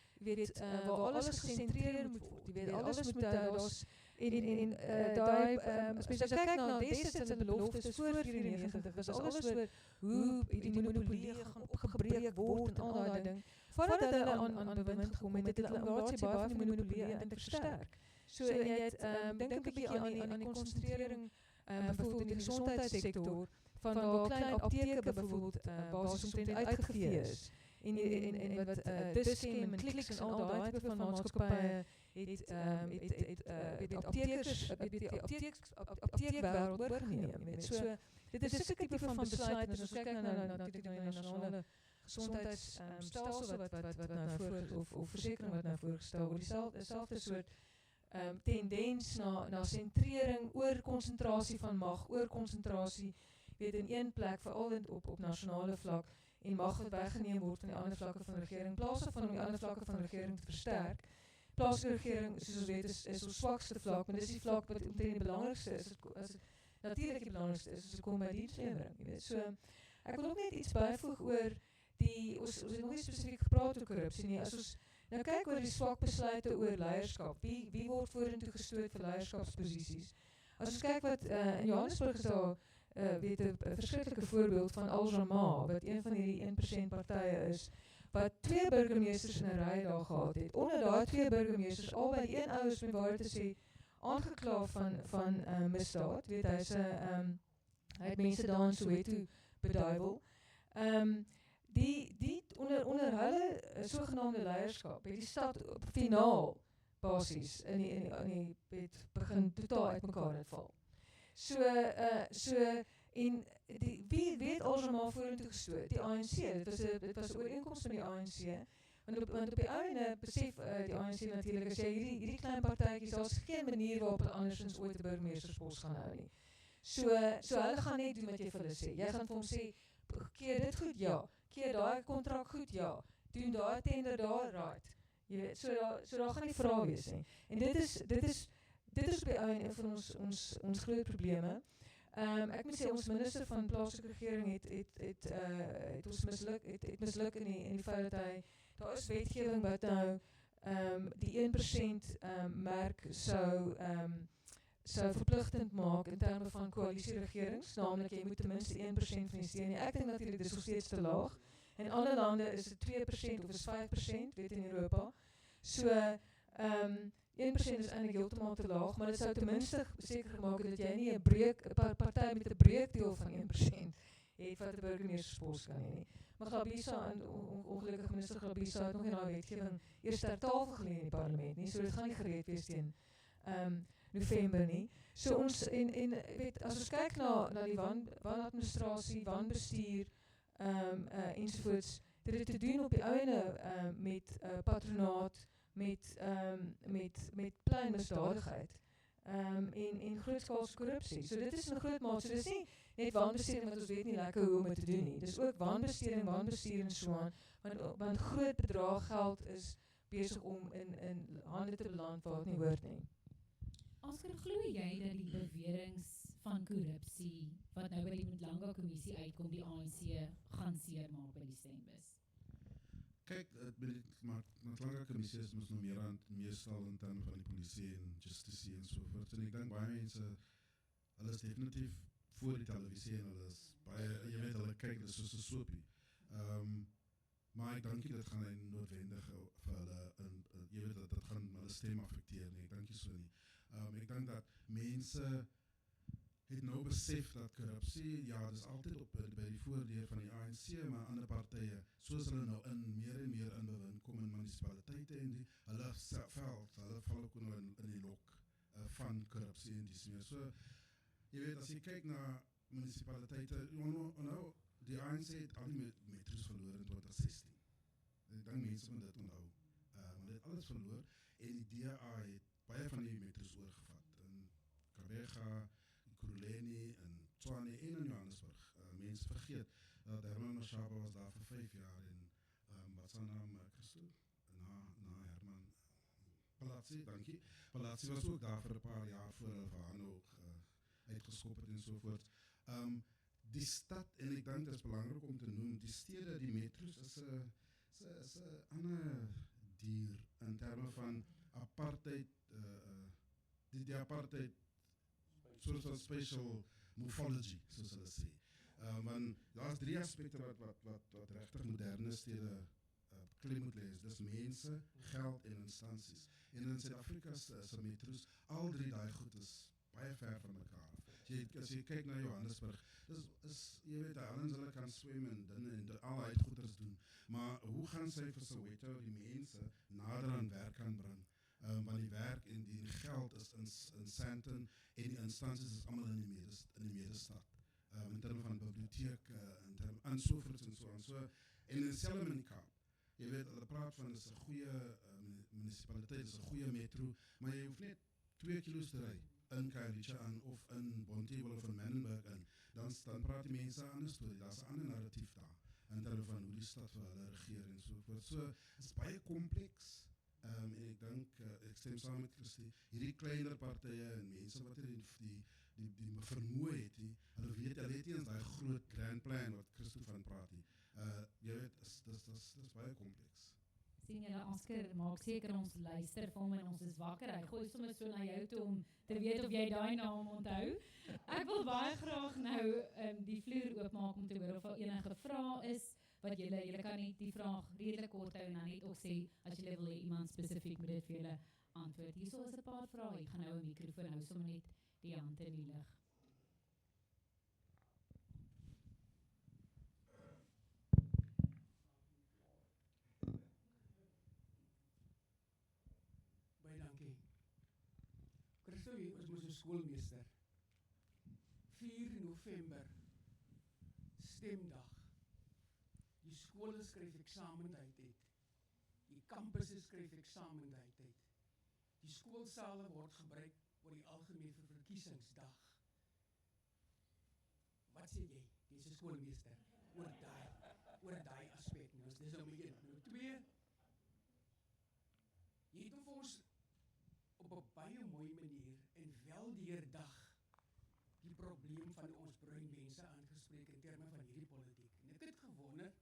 waar alles gesentreer moet word. Jy weet alles moet daar's en daai as jy kyk na Destiny se beloftes voor 94 was alles oor hoe die monopolie gaan opgebreek word en al daai ding. Voordat hulle aan bewind gekom het hulle inderdaad baie van die monopolie eintlik versterk. So jy het dink 'n bietjie aan die konsentrering byvoorbeeld in die gesondheidssektor van waar klein apteke byvoorbeeld basies omtrent uitgevee is. En wat Dis-Chem en Clicks en al daai tipe van maatskappye het aptekers, die apteekwêreld oorgeneem. Jy weet. So dit is 'n sulke tipe van besluit, en as ons kyk na natuurlik na die nasionale gesondheidsstelsel wat nou voor of versekering wat nou voorgestel word, dieselfde soort tendens na sentrering oor konsentrasie van mag, oor konsentrasie weet in een plek, veral op nasionale vlak, en mag wat weggeneem word van die ander vlakke van regering, in plaas van om die ander vlakke van regering te versterk. Plaaslike regering, soos ons weet, is ons swakste vlak, maar dis die vlak wat omtrent die belangrikste is, as dit natuurlik die belangrikste is, as dit kom by dienslewering, jy weet. So, ek wil ook net iets byvoeg oor ons het nog nie spesifiek gepraat oor korrupsie nie, as ons nou kyk oor die swak besluite oor leierskap, wie word vorentoe gestoot vir leierskapsposisies? As ons kyk wat in Johannesburg is daar, weet 'n verskriklike voorbeeld van Al Jamaa, wat een van hierdie 1% partye is, wat 2 burgemeesters in 'n ry daar gehad het. Onder daai 2 burgemeesters, albei die een ou is met waarheid te sê aangekla van misdaad, weet hy het mense daar in Soweto beduiwel. Die onder hulle sogenaamde leierskap het die stad op finaal basis in die begin totaal uitmekaar uitval. En wie het alsmaar vorentoe gestoot? Die ANC. Dit was 'n ooreenkoms van die ANC. Want op die einde besef die ANC natuurlik, as jy hierdie klein partytjies, daar's geen manier waarop hulle andersins ooit 'n burgemeesterspos gaan hou nie. So hulle gaan net doen wat jy vir hulle sê. Jy gaan vir hom sê, keer dit goed, ja. Keer daai kontrak goed, ja. Doen daai tender daar, right. Jy weet, so daar gaan nie vrae wees nie. En dit is op die einde van ons groot probleme. Ek moet sê ons minister van plaaslike regering het ons misluk in die feit dat daar is wetgewing wat nou die 1% merk sou verpligtend maak in terme van koalisieregerings, naamlik jy moet ten minste 1% van die steun hê. Ek dink natuurlik dis nog steeds te laag. In ander lande is dit 2% of is 5%, weet in Europa. So 1% is eintlik heeltemal te laag, maar dit sou ten minste seker gemaak het dat jy nie 'n party met 'n breekdeel van 1% het wat 'n burgemeesterspos kan hê nie. Maar Glabisa en ongelukkig minister Glabisa het nog nie daai wetgewing eers ter tafel gelê in die parlement nie, so dit gaan nie gereed wees teen November nie. So ons weet as ons kyk na die wanadministrasie, wanbestuur ensovoorts, dit het te doen op die einde met patronaat, met klein misdadigheid en grootskaalse korrupsie. So dit is 'n groot mate. So dis nie net wanbestuuring wat ons weet nie lekker hoe om dit te doen nie. Dis ook wanbestuuring en so aan, want groot bedrag geld is besig om in hande te beland waar dit nie hoort nie. Oscar, glo jy dat die beweringe van korrupsie wat nou by die Mlanga kommissie uitkom, die ANC gaan seermaak by die stembus? Kyk, maar Mlanga kommissie is mos nou meestal in terme van die polisie en justisie en so voort. En ek dink baie mense, hulle is definitief voor die televisie en hulle is baie, jy weet, hulle kyk, dit is soos 'n soapie. Maar ek dink nie dit gaan noodwendig vir hulle, jy weet, dat dit gaan hulle stem affekteer nie, ek dink nie so nie. Ek dink dat mense het nou besef dat korrupsie, ja, dis altyd by die voordeur van die ANC, maar ander partye, soos hulle nou meer en meer in bewind kom in munisipaliteite en hulle val ook nou in die lok van korrupsie en dis meer. So, jy weet, as jy kyk na munisipaliteite, nou, die ANC het al die metros verloor in 2016. Ek dink mense moet dit onthou. Hulle het alles verloor en die DA het baie van die metros oorgevat. In Kabega, Ekurhuleni, in Tshwane en in Johannesburg. Mense vergeet dat Herman Mashaba was daar vir 5 jaar en wat sy naam, Christo? Na Herman Palatsi, dankie. Palatsi was ook daar vir 'n paar jaar voor hulle van Hano uitgeskop het en sovoorts. Die stad, en ek dink dit is belangrik om te noem, die stede, die metros is 'n ander dier in terme van apartheid, die apartheid soort van special morphology, soos hulle sê. Want daar's 3 aspekte wat regtig moderne stede klem moet lees. Dis mense, geld en instansies. En in Suid-Afrika se metros, al 3 daai goed is baie ver van mekaar af. As jy kyk na Johannesburg, jy weet, ouens hulle kan swem en al uit goeders doen, maar hoe gaan sy vir Soweto die mense nader aan werk kan bring? Want die werk en die geld is in Sandton en die instansies is allemaal in die medestad. In termen van bibliotheek, en sovoorts en so aan. En in selfs in die Kaap. Jy weet, hulle praat van, dit is 'n goeie munisipaliteit, dit is 'n goeie metro, maar jy hoef net 2 kilo's te ry in Khayelitsha aan of in Bonteheuwel of in Menenberg aan, dan praat die mense 'n ander storie, daar's 'n ander narratief daar, in termen van hoe die stad vir hulle regeer en sovoort. So, is baie kompleks. En ek dink, ek stem saam met Christie, hierdie kleiner partye en mense wat die vermoë het, hulle weet nie eens daai groot grand plan wat Christie van praat nie. Jy weet, dis baie kompleks. Sien julle, Oscar, maak seker ons luister vir hom en ons is wakker. Hy gooi sommer so na jou toe om te weet of jy daai naam onthou. Ek wil baie graag nou die vloer oopmaak om te hoor of daar enige vrae is wat julle kan net die vraag redelik kort hou en dan net ook sê as julle wil hê iemand spesifiek moet dit vir julle antwoord. Hierso is 'n paar vrae. Ek gaan nou 'n mikrofoon hou sommer net die hand in die lug. Baie dankie. Christo, ons moes 'n skoolmeester. 4 November, stemdag. Die skole skryf eksamentyd uit. Die kampusse skryf eksamentyd uit. Die skoolsale word gebruik vir die algemene verkiesingsdag. Wat sê jy, dis 'n skoolmeester, oor daai aspek? Nou, dis nou my 1. Nou 2, jy het vir ons op 'n baie mooi manier en wel deurdag die probleem van ons bruin mense aangespreek in terme van hierdie politiek. En ek het gewonder,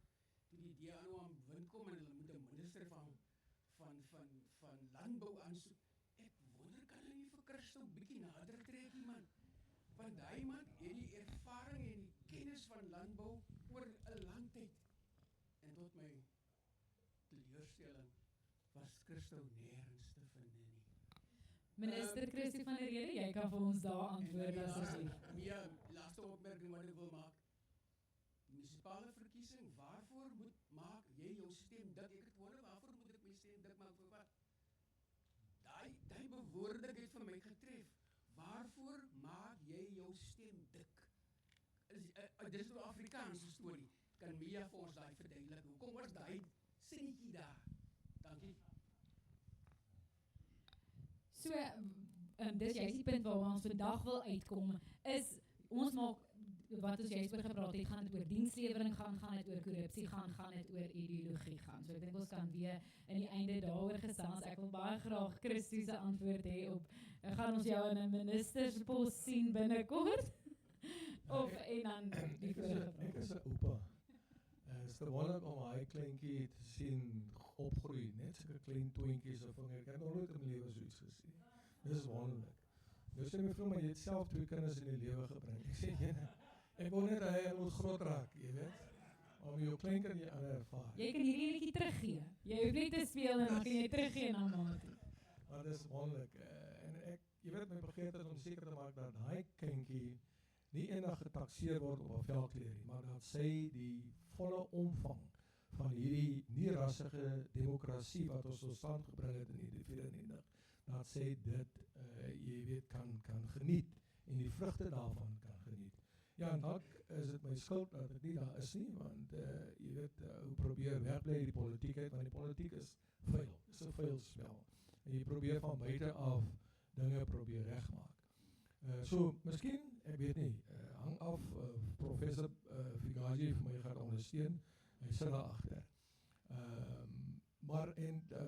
toe die DA nou aan wind kom en hulle moet 'n minister van landbou aansoek, ek wonder kan hulle nie vir Christo bietjie nader trek nie, man. Want daai man het die ervaring en die kennis van landbou oor 'n lang tyd. En tot my teleurstelling was Christo nêrens te vind nie. Minister Christie van der Rede, jy kan vir ons daar antwoord asseblief. Ja, laaste opmerking wat ek wil maak. Munisipale verkiesing, waarvoor maak jy jou stem dik? Ek het wonder, waarvoor moet ek my stem dik maak vir wat? Daai bewoording het vir my getref. Waarvoor maak jy jou stem dik? Dis 'n Afrikaanse storie. Kan Mia vir ons daai verduidelik? Hoekom was daai sinnetjie daar? Dankie. So, dis juist die punt waar ons vandag wil uitkom, is ons maak, wat ons juist oor gepraat het, gaan dit oor dienslewering gaan dit oor korrupsie gaan dit oor ideologie gaan. So ek dink ons kan weer in die einde daaroor gesels. Ek wil baie graag Christie se antwoord hê op, gaan ons jou in 'n ministerspos sien binnekort? En dan die vorige vraag. Ek is 'n oupa. Is te wonderlik om hy kleintjie te sien opgroei, net sulke klein twintjies of vinger. Ek het nog nooit in my lewe so iets gesien. Dis wonderlik. Nou sê my vrou, maar jy het self 2 kinders in die lewe gebring. Ek sê, ek wil net hy moet groot raak, jy weet. Om jou kleinkind jy ander ervaar. Jy kan hierdie liedjie teruggee. Jy hoef nie te speel en dan kan jy teruggee na ma toe. Maar dis wonderlik. En jy weet my begeerte is om seker te maak dat hy kindjie nie eendag getakseer word op 'n velkleur nie, maar dat sy die volle omvang van hierdie nie-rassige demokrasie wat ons tot stand gebring het in 1994, dat sy dit, jy weet, kan geniet en die vrugte daarvan kan geniet. Ja, en dalk is dit my skuld dat ek nie daar is nie, want jy weet, hoe probeer wegbly die politiek uit, want die politiek is vuil, is 'n vuil spel. En jy probeer van buite af dinge probeer regmaak. So, miskien, ek weet nie, hang af, professor Figazi vir my gaan ondersteun, hy sit daar agter. Maar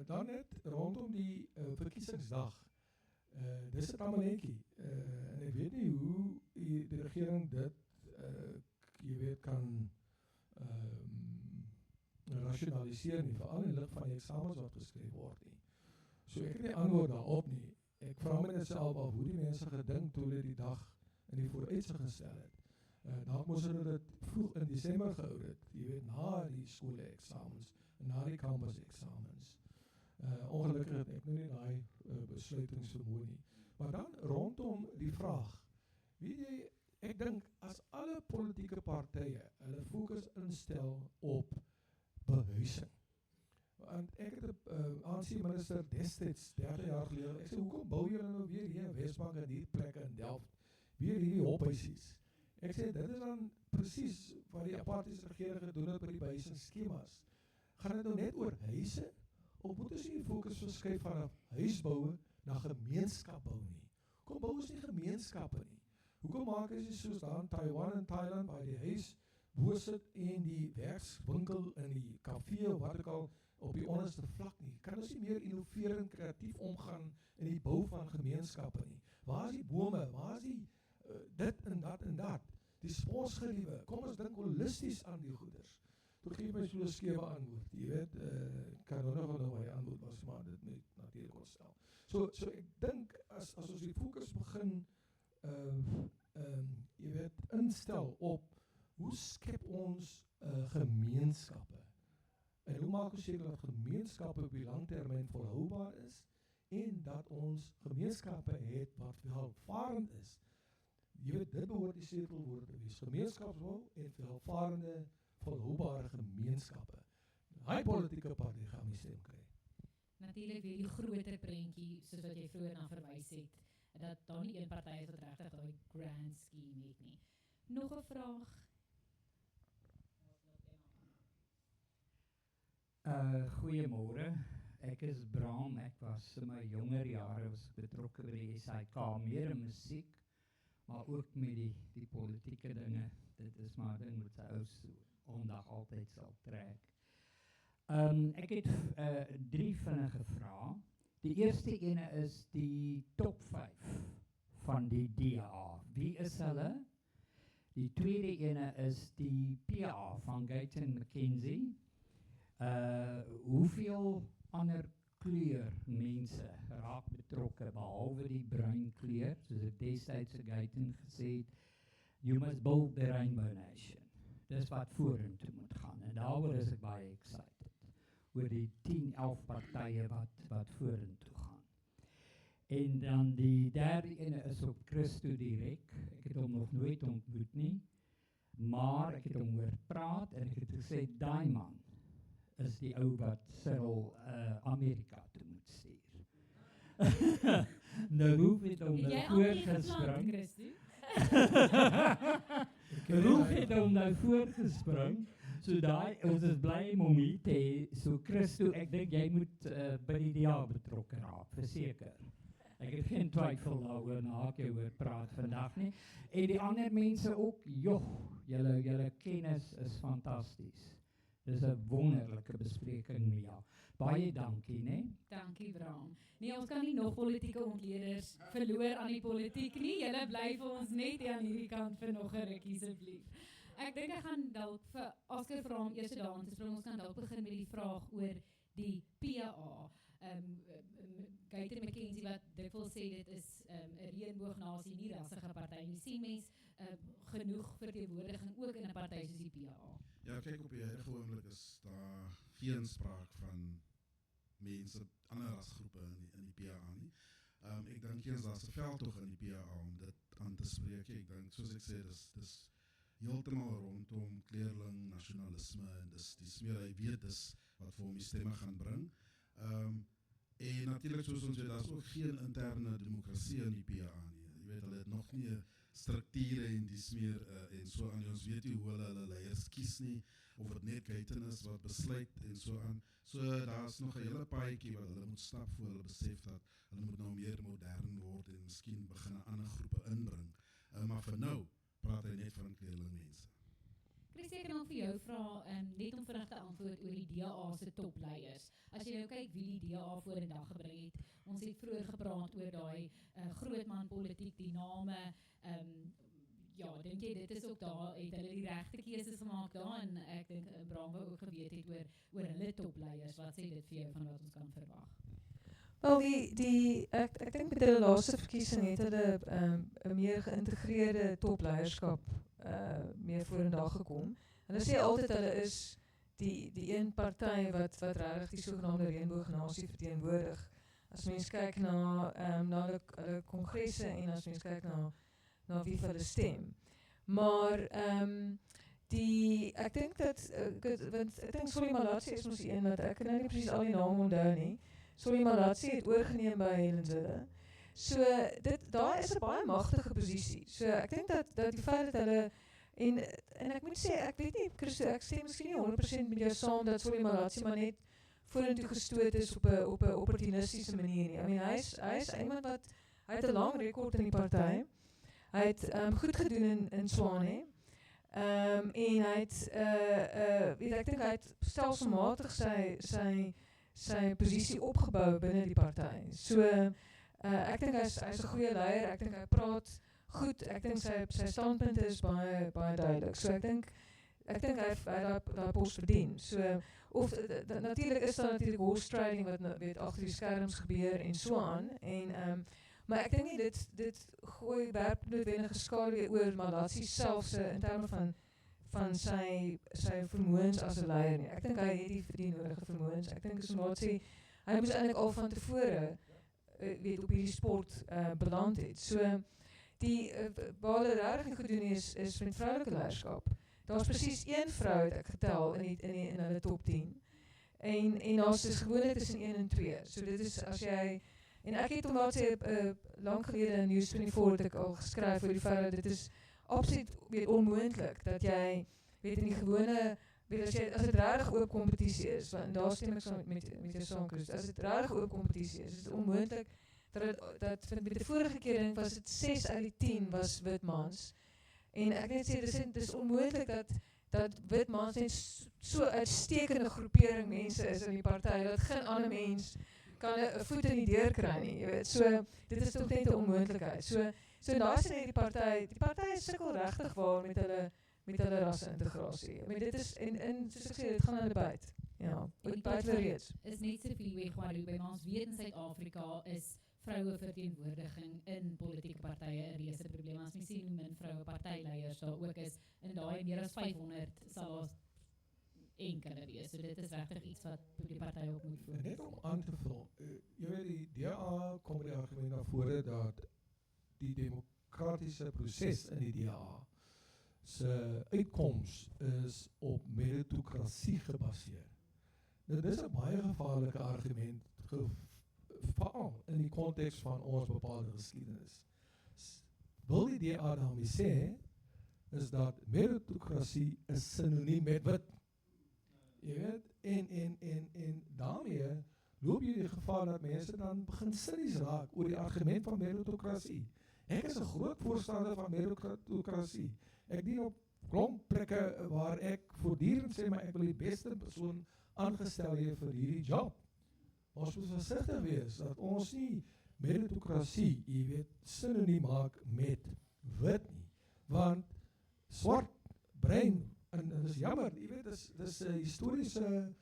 dan net rondom die verkiesingsdag, dis 'n tamelentjie, en ek weet nie hoe die regering dit, jy weet, kan rationaliseer nie, veral in lig van die eksamens wat geskryf word nie. So ek het nie antwoord daarop nie. Ek vra my net self af hoe die mense gedink toe hulle die dag in die vooruitsig gestel het. Dalk moes hulle dit vroeg in Desember gehou het, jy weet, na die skole-eksamens en na die campus-eksamens. Ongelukkig het ek nou nie daai besluitingsvermoë nie. Maar dan rondom die vraag, Weet jy, ek dink as alle politieke partye hulle fokus instel op behuising. Want ek het 'n ANC-minister destyds 30 jaar gelede, ek sê hoekom bou julle nou weer hier in Wesbank en hierdie plekke in Delft, weer hierdie hophuisies? Ek sê dit is dan presies wat die apartheidse regering gedoen het by die behuisingsskemas. Gaan dit nou net oor huise? Of moet ons die fokus verskuif van huisboue na gemeenskapbou nie? Hoekom bou ons nie gemeenskappe nie? Hoekom maak ons nie soos daar in Taiwan en Thailand by die huis bo sit en die werkswinkel en die kafee of wat ook al op die onderste vlak nie? Kan ons nie meer innoverend kreatief omgaan in die bou van gemeenskappe nie? Waar is die bome? Waar is die dit en dat en dat? Die sponsgeriewe. Kom ons dink holisties aan die goeders. Toe gee my so 'n skewe antwoord. Jy weet, kan nou nog wat my antwoord was, maar dit moet natuurlik ontstel. So ek dink as ons die fokus begin jy weet, instel op hoe skep ons gemeenskappe? En hoe maak ons seker dat gemeenskappe op die langtermyn volhoubaar is en dat ons gemeenskappe het wat welvarend is? Jy weet, dit behoort die sleutelwoorde te wees. Gemeenskapsbou en welvarende, volhoubare gemeenskappe. Daai politieke party gaan my stem kry. Natuurlik weer die groter prentjie, soos wat jy vroeër na verwys het, dat daar nie een party is wat regtig daai grand scheme het nie. Nog 'n vraag? Goeiemôre. Ek is Bram. Ek was in my jonger jare betrokke by die SAIK, meer in musiek, maar ook met die politieke dinge. Dit is maar 'n ding wat se ou ondag altyd sal trek. Ek het 3 vinnige vrae. Die eerste ene is die top 5 van die DA. Wie is hulle? Die tweede ene is die PA van Gayton McKenzie. Hoeveel ander kleur mense raak betrokke behalwe die bruin kleur, soos ek destyds vir Gayton gesê het, you must build the Rainbow Nation. Dis wat vorentoe moet gaan en daaroor is ek baie excited oor die 10-11 partye wat vorentoe gaan. En dan die derde ene is op Christo direk. Ek het hom nog nooit ontmoet nie, maar ek het hom hoor praat en ek het gesê daai man is die ou wat Cyril Amerika toe moet stuur. Nou Roef het hom nou voorgespring. Roef het hom nou voorgespring. So daai, ons is bly om hom hier te hê. So Christo, ek dink jy moet by die DA betrokke raak, verseker. Ek het geen twyfel daaroor na ek jou hoor praat vandag nie. En die ander mense ook, julle kennis is fantasties. Dis 'n wonderlike bespreking, Mia. Baie dankie, né? Dankie, Bram. Nee, ons kan nie nog politieke ontleeders verloor aan die politiek nie. Julle bly vir ons net hier aan hierdie kant vir nog 'n rukkie asseblief. Ek dink ek gaan dalk vir Oscar vra om eers daaraan te spring. Ons kan dalk begin met die vraag oor die PA. Gayton McKenzie wat dikwels sê dit is 'n reënboognasie, nie rassige party nie. Sien mens genoeg verteenwoordiging ook in 'n party soos die PA? Ja, kyk, op die huidige oomblik is daar geen sprake van mense, ander rasgroepe in die PA nie. Ek dink eens daar's 'n veldtog in die PA om dit aan te spreek. Ek dink, soos ek sê, dis heeltemal rondom kleurling, nasionalisme en dis meer, hy weet dis wat vir hom die stemme gaan bring. En natuurlik, soos ons weet, daar's ook geen interne demokrasie in die PA nie. Jy weet, hulle het nog nie strukture en dis meer en so aan. Ons weet nie hoe hulle leiers kies nie, of dit net Gayton is wat besluit en so aan. So daar's nog 'n hele paadjie wat hulle moet stap voor hulle besef dat hulle moet nou meer modern word en miskien begin ander groepe inbring. Maar vir nou praat hy net van kleurlingmense. Chris, ek kan vir jou vra, net om vinnig te antwoord oor die DA se topleiers. As jy nou kyk wie die DA vorendag gebring het, ons het vroeër gepraat oor daai grootman politiek, die name, ja, dink jy dit is ook daar, het hulle die regte keuses gemaak daar, en ek dink Bram wou ook geweet het oor hulle topleiers, wat sê dit vir jou van wat ons kan verwag? Wel, ek dink met hulle laaste verkiesing het hulle 'n meer geïntegreerde topleierskap meer vorendag gekom. Hulle sê altyd hulle is die een party wat regtig die sogenaamde reënboognasie verteenwoordig. As mens kyk na hulle kongresse en as mens kyk na na wie vir hulle stem. Maar ek dink dat want ek dink Solly Malatsi is mos die een wat ek kan nou nie presies al die name onthou nie. Solly Malatsi het oorgeneem by Helen Zille. So daar is 'n baie magtige posisie. So ek dink dat die feit dat hulle en ek moet sê ek weet nie Christo, ek stem miskien nie 100% met jou saam dat Solly Malatsi maar net vorentoe gestoot is op 'n opportunistiese manier nie. I mean hy is iemand wat hy het 'n lang rekord in die party. Hy het goed gedoen in Tshwane. En hy het ek dink hy het stelselmatig sy posisie opgebou binne die party. So ek dink hy's 'n goeie leier. Ek dink hy praat goed. Ek dink sy standpunte is baie duidelik. So ek dink hy daai pos verdien. So of natuurlik is daar natuurlik horse trading wat weet agter die skerms gebeur en so aan maar ek dink nie dit gooi werp noodwendige skade oor Malatsi self in terme van sy vermoëns as 'n leier nie. Ek dink hy het die verdienwoordige vermoëns. Ek dink Malatsi hy moes eintlik al van tevore weet op hierdie sport beland het. So waar hulle regtig gedoen is met vroulike leierskap. Daar's presies een vrou het ek getel in hulle top 10. En daar's dus gewoonlik tussen 1 en 2. So dit is as jy en ek het omdat sy lank gelede in News24 het ek al geskryf oor die feit dat dit is absoluut weet onmoontlik dat jy weet in die gewone weet as dit regtig oop kompetisie is, want daar stem ek saam met jou saam Chris. As dit regtig oop kompetisie is dit onmoontlik dat met die vorige keer dink was dit 6 uit die 10 was wit mans. En ek net sê dis onmoontlik dat wit mans net so uitstekende groepering mense is in die party dat geen ander mens kan 'n voet in die deur kry nie, jy weet. So dit is tot net 'n onmoontlikheid. So daar sien jy die party sukkel regtig waar met hulle rasse-integrasie. I mean dit is en soos ek sê dit gaan hulle byt. Ja, dit byt hulle reeds. Is net so vir Wegwalu by ons weet in Suid-Afrika is vroue verteenwoordiging in politieke partye 'n reuse probleem. As mens sien hoe min vroue partyleiers daar ook is in daai meer as 500 sal daar enkele wees. So dit is regtig iets wat die partye op moet voer. Net om aan te vul, jy weet die DA kom met die argument na vore dat die demokratiese proses in die DA se uitkoms is op meritokrasie gebaseer. Nou dis 'n baie gevaarlike argument veral in die konteks van ons bepaalde geskiedenis. Wil die DA daarmee sê is dat meritokrasie is sinoniem met wit. Jy weet, en daarmee loop jy die gevaar dat mense dan begin sinnies raak oor die argument van meritokrasie. Ek is 'n groot voorstander van meritokrasie. Ek dien op klomp plekke waar ek voortdurend sê maar ek wil die beste persoon aangestel hê vir hierdie job. Ons moet versigtig wees dat ons nie meritokrasie, jy weet, sinoniem maak met wit nie. Want swart brein en dit is jammer, jy weet, dis 'n historiese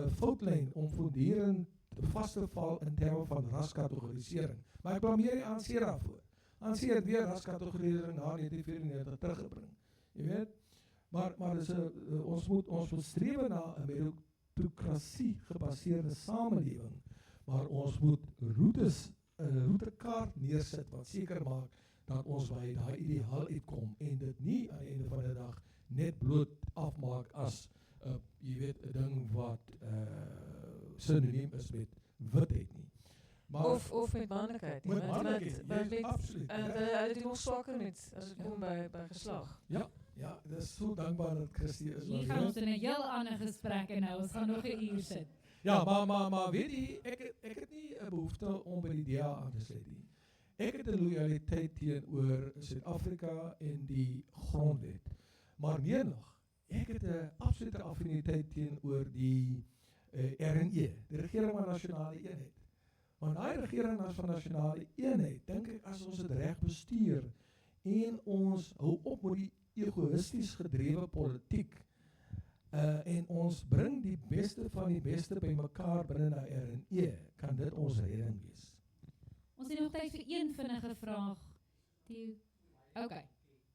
foutlyn om voortdurend vas te val in terme van raskategorisering. Maar ek blameer die ANC daarvoor. ANC het weer raskategorisering na 1994 teruggebring. Jy weet, maar dis ons moet streef na 'n meritokrasie gebaseerde samelewing, maar ons moet routekaart neersit wat seker maak dat ons by daai ideaal uitkom en dit nie aan die einde van die dag net bloot afmaak as jy weet 'n ding wat sinoniem is met witheid nie. Maar Of met manlikheid. Met manlikheid, absoluut. Hulle doen ons swakker met as dit kom by geslag. Ja, dit is so dankbaar dat Christie is. Hier gaan ons in 'n heel ander gesprek en nou ons gaan nog 'n uur sit. Ja, maar weet jy, ek het nie 'n behoefte om by die DA aan te sluit nie. Ek het 'n lojaliteit teenoor Suid-Afrika en die grondwet. Maar meer nog, ek het 'n absolute affiniteit teenoor die RNE, die Regering van Nasionale Eenheid. Want daai Regering van Nasionale Eenheid, dink ek as ons dit reg bestuur en ons hou op met die egoïsties gedrewe politiek en ons bring die beste van die beste bymekaar binne na RNE, kan dit ons redding wees. Ons het nog tyd vir een vinnige vraag. Okay.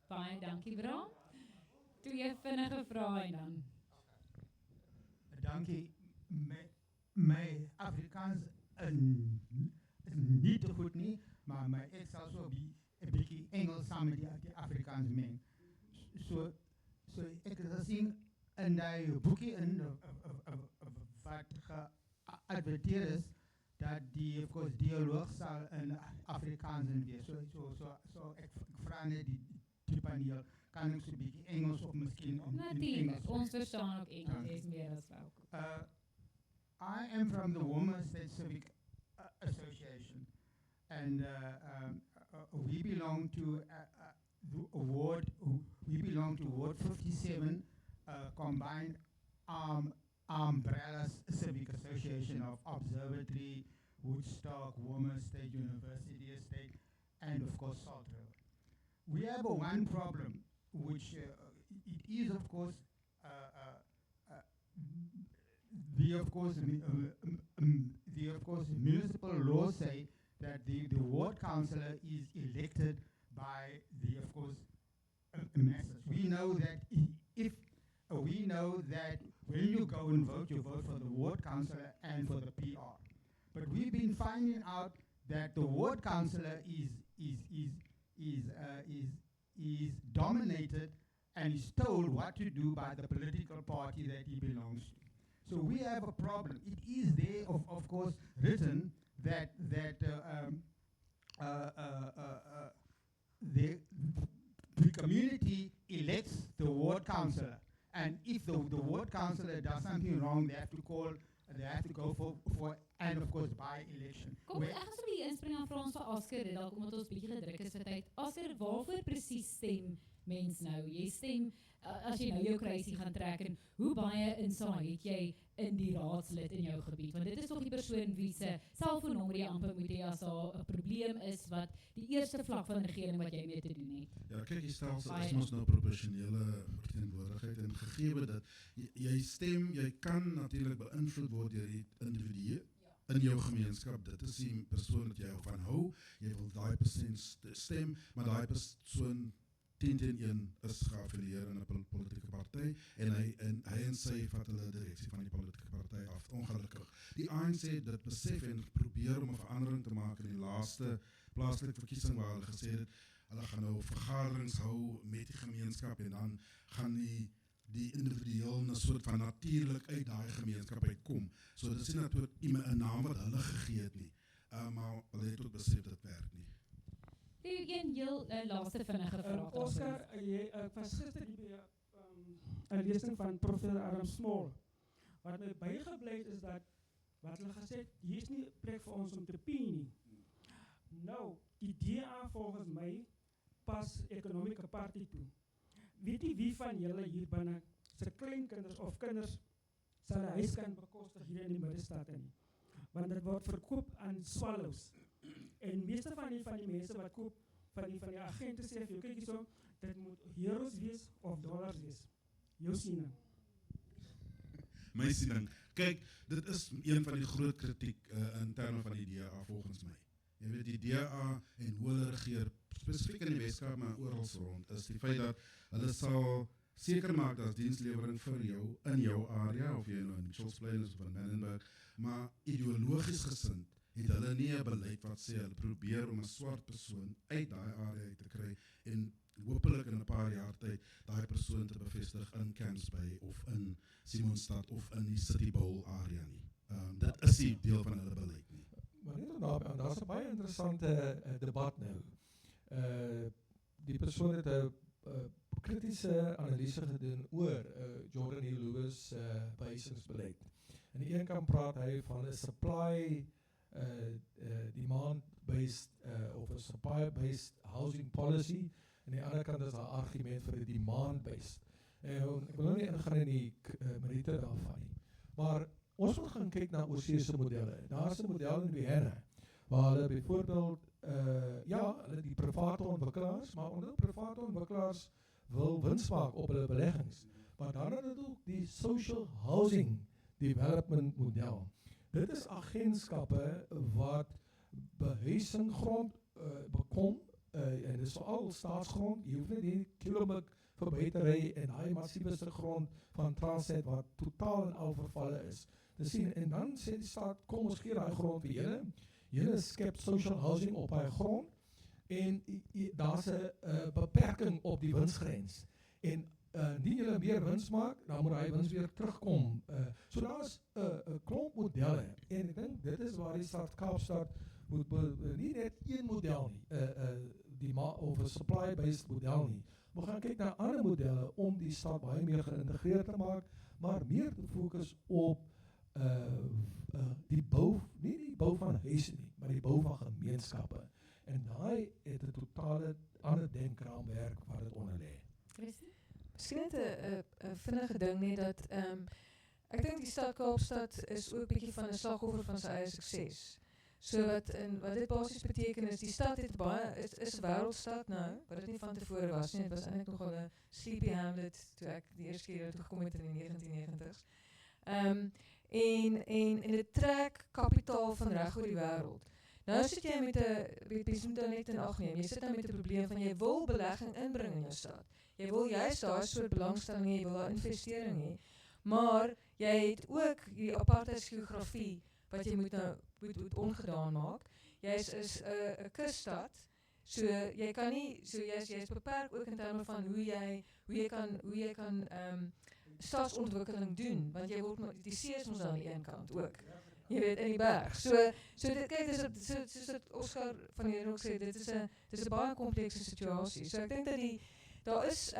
Baie dankie, Bra. 2 vinnige vrae en dan. Dankie. My Afrikaans is nie te goed nie, maar ek sal so 'n bietjie Engels saam met die Afrikaans meng. So ek het gesien in daai boekie in wat geadverteer is dat die of course dialoog sal in Afrikaans wees. So ek vra net die paneel, kan ek so 'n bietjie Engels of miskien in Natuurlijk, Engels? ons verstaan ook Engels, jy is meer as welkom. I am from the Women's State Civic Association, and we belong to Ward 57, combined umbrellas civic association of Observatory, Woodstock, Women's State University Estate, and of course Salt River. We have one problem, which it is of course the municipal laws say that the ward councillor is elected by the of course masses. We know that when you go and vote, you vote for the ward councillor and for the PR. But we've been finding out that the ward councillor is dominated and is told what to do by the political party that he belongs to. So we have a problem. It is there, of course, written that the community elects the ward councillor, and if the ward councillor does something wrong, they have to go for and of course by election. Kom ek gaan so 'n bietjie inspring aan Frans vir Oscar, dalk omdat ons bietjie gedruk is vir tyd. Oscar, waarvoor presies stem mens nou? Jy stem as jy nou jou kruisie gaan trek, en hoe baie insaai het jy in die raadslid in jou gebied? Want dit is toch die persoon wie se selfoonnommer jy amper moet hê as daar 'n probleem is, wat die eerste vlak van regering wat jy mee te doen het. Ja, kyk, die stelsel is ons nou proporsionele verteenwoordigheid, en gegee dat jy stem, jy kan natuurlik beïnvloed word deur die individu in jou gemeenskap. Dit is die persoon wat jy van hou, jy wil daai persoon stem, maar daai persoon 10-1 is geaffilieer in 'n politieke party, en hy en sy vat hulle direksie van die politieke party af, ongelukkig. Die ANC het dit besef en probeer om 'n verandering te maak in die laaste plaaslike verkiesing, waar hulle gesê het, hulle gaan nou vergaderings hou met die gemeenskap, en dan gaan die individueel 'n soort van natuurlik uit daai gemeenskap uitkom. So dit is nie natuurlijk iemand 'n naam wat hulle gegee het nie, maar hulle het ook besef dat dit werk nie. Een heel laaste vinnige vraag. Oscar, ek was gister hier by 'n lesing van professor Adam Small. Wat my bygebly is dat wat hulle gesê het, hier is nie 'n plek vir ons om te pie nie. Nou, die DA volgens my pas ekonomiese party toe. Weet jy wie van julle hier binne se kleinkinders of kinders sal 'n huis kan bekostig hier in die middestad nie? Want dit word verkoop aan swallows. En meeste van die mense wat koop van die agente sê vir jou, kyk hierso, dit moet euros wees of dollars wees. Jou siening. My siening. Kyk, dit is een van die groot kritiek in terme van die DA volgens my. Jy weet, die DA en hoe hulle regeer, spesifiek in die Weskaap, maar oral rond, is die feit dat hulle sal seker maak dat dienslewering vir jou in jou area, of jy nou in Mitchells Plain is of in Menenberg, maar ideologies gesind, het hulle nie 'n beleid wat sê hulle probeer om 'n swart persoon uit daai area uit te kry, en hopelik in 'n paar jaar tyd daai persoon te bevestig in Camps Bay of in Simonstad of in die City Bowl area nie. Dit is nie deel van hulle beleid nie. Maar net daar's 'n baie interessante debat nou. Die persoon het 'n kritiese analise gedoen oor Jordan E. Lewis behuisingsbeleid. Aan die een kant praat hy van 'n supply demand-based of 'n supply-based housing policy, en die ander kant is daar argument vir 'n demand-based. Ek wil nou nie ingaan in die meriete daarvan nie, maar ons moet gaan kyk na oorsese modelle. Daar is 'n model in Vienna waar hulle byvoorbeeld hulle die private ontwikkelaars, maar onder private ontwikkelaars wil wins maak op hulle beleggings. Maar dan het hulle ook die social housing development model. Dit is agentskappe wat behuisinggrond bekom, en dit is veral staatsgrond. Jy hoef nie die kilometer verby te ry en daai massiewe se grond van Transnet wat totaal en al vervalle is. Dis sien, en dan sê die staat, kom ons gee daai grond vir julle. Julle skep social housing op daai grond, en daar's 'n beperking op die winsgrens. En indien julle meer wins maak, dan moet hy wins weer terugkom. So daar's 'n klomp modelle en ek dink dit is waar die stad Kaapstad moet nie net een model nie, of 'n supply-based model nie. We gaan kyk na ander modelle om die stad baie meer geïntegreerd te maak, maar meer te fokus op die bou, nie die bou van huise nie, maar die bou van gemeenskappe. En daai het 'n totale ander denkraamwerk wat dit onder lê. Christie? Miskien net 'n vinnige ding net dat ek dink die stad Kaapstad is ook 'n bietjie van 'n slagoffer van sy eie sukses. So wat dit basies beteken is die stad het is 'n wêreldstad nou, wat dit nie van tevore was nie. Dit was eintlik nogal 'n sleepy hamlet toe ek die eerste keer toe gekom het in die 1990s. En dit trek kapitaal van reg oor die wêreld. Nou sit jy met 'n net in ag neem. Jy sit nou met 'n probleem van jy wil belegging inbring in jou stad. Jy wil juist daai soort belangstelling hê, jy wil daar investering hê. Maar jy het ook die apartheidsgeografie wat jy moet ongedaan maak. Jy is 'n kusstad. So jy kan nie jy is beperk ook in terme van hoe jy kan stadsontwikkeling doen, want jy word die see is ons aan die een kant ook. Jy weet in die berg. So dit kyk soos dit Oscar van hier ook sê, dit is 'n baie komplekse situasie. So ek dink dat daar is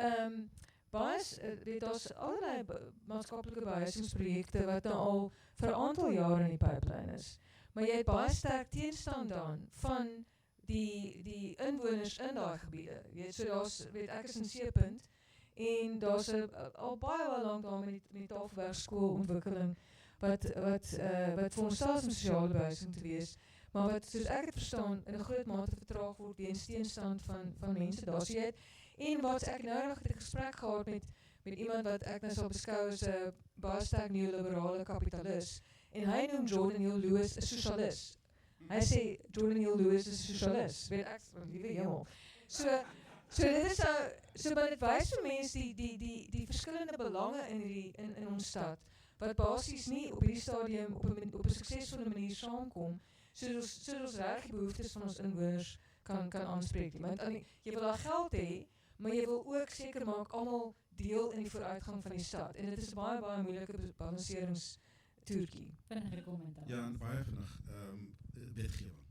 daar's allerlei maatskaplike behuisingsprojekte wat nou al vir 'n aantal jare in die pipeline is. Maar jy het baie sterk teenstand dan van die inwoners in daai gebiede. Jy weet, so daar's ek is in Seepunt en daar's al baie lank daar met die Tafelberg skoolontwikkeling wat vir ons selfs 'n sosiale behuising te wees, maar wat soos ek dit verstaan in 'n groot mate vertraag word weens teenstand van mense daar. So jy het, en wat ek nou nog 'n gesprek gehad met iemand wat ek nou sal beskou as 'n baie sterk neoliberale kapitalis, en hy noem Jordan Hill Lewis 'n sosialis. Hy sê Jordan Hill Lewis is 'n sosialis. Weet ek, liewe hemel. So dit is maar dit wys vir mense die verskillende belange in ons stad wat basies nie op hierdie stadium op 'n suksesvolle manier saamkom, sodat ons reg die behoeftes van ons inwoners kan aanspreek. Want jy wil daar geld hê, maar jy wil ook seker maak almal deel in die vooruitgang van die stad. En dit is 'n baie moeilike balanseringstoertjie. Vinnige kommentaar. Ja, en baie vinnig, wetgewing.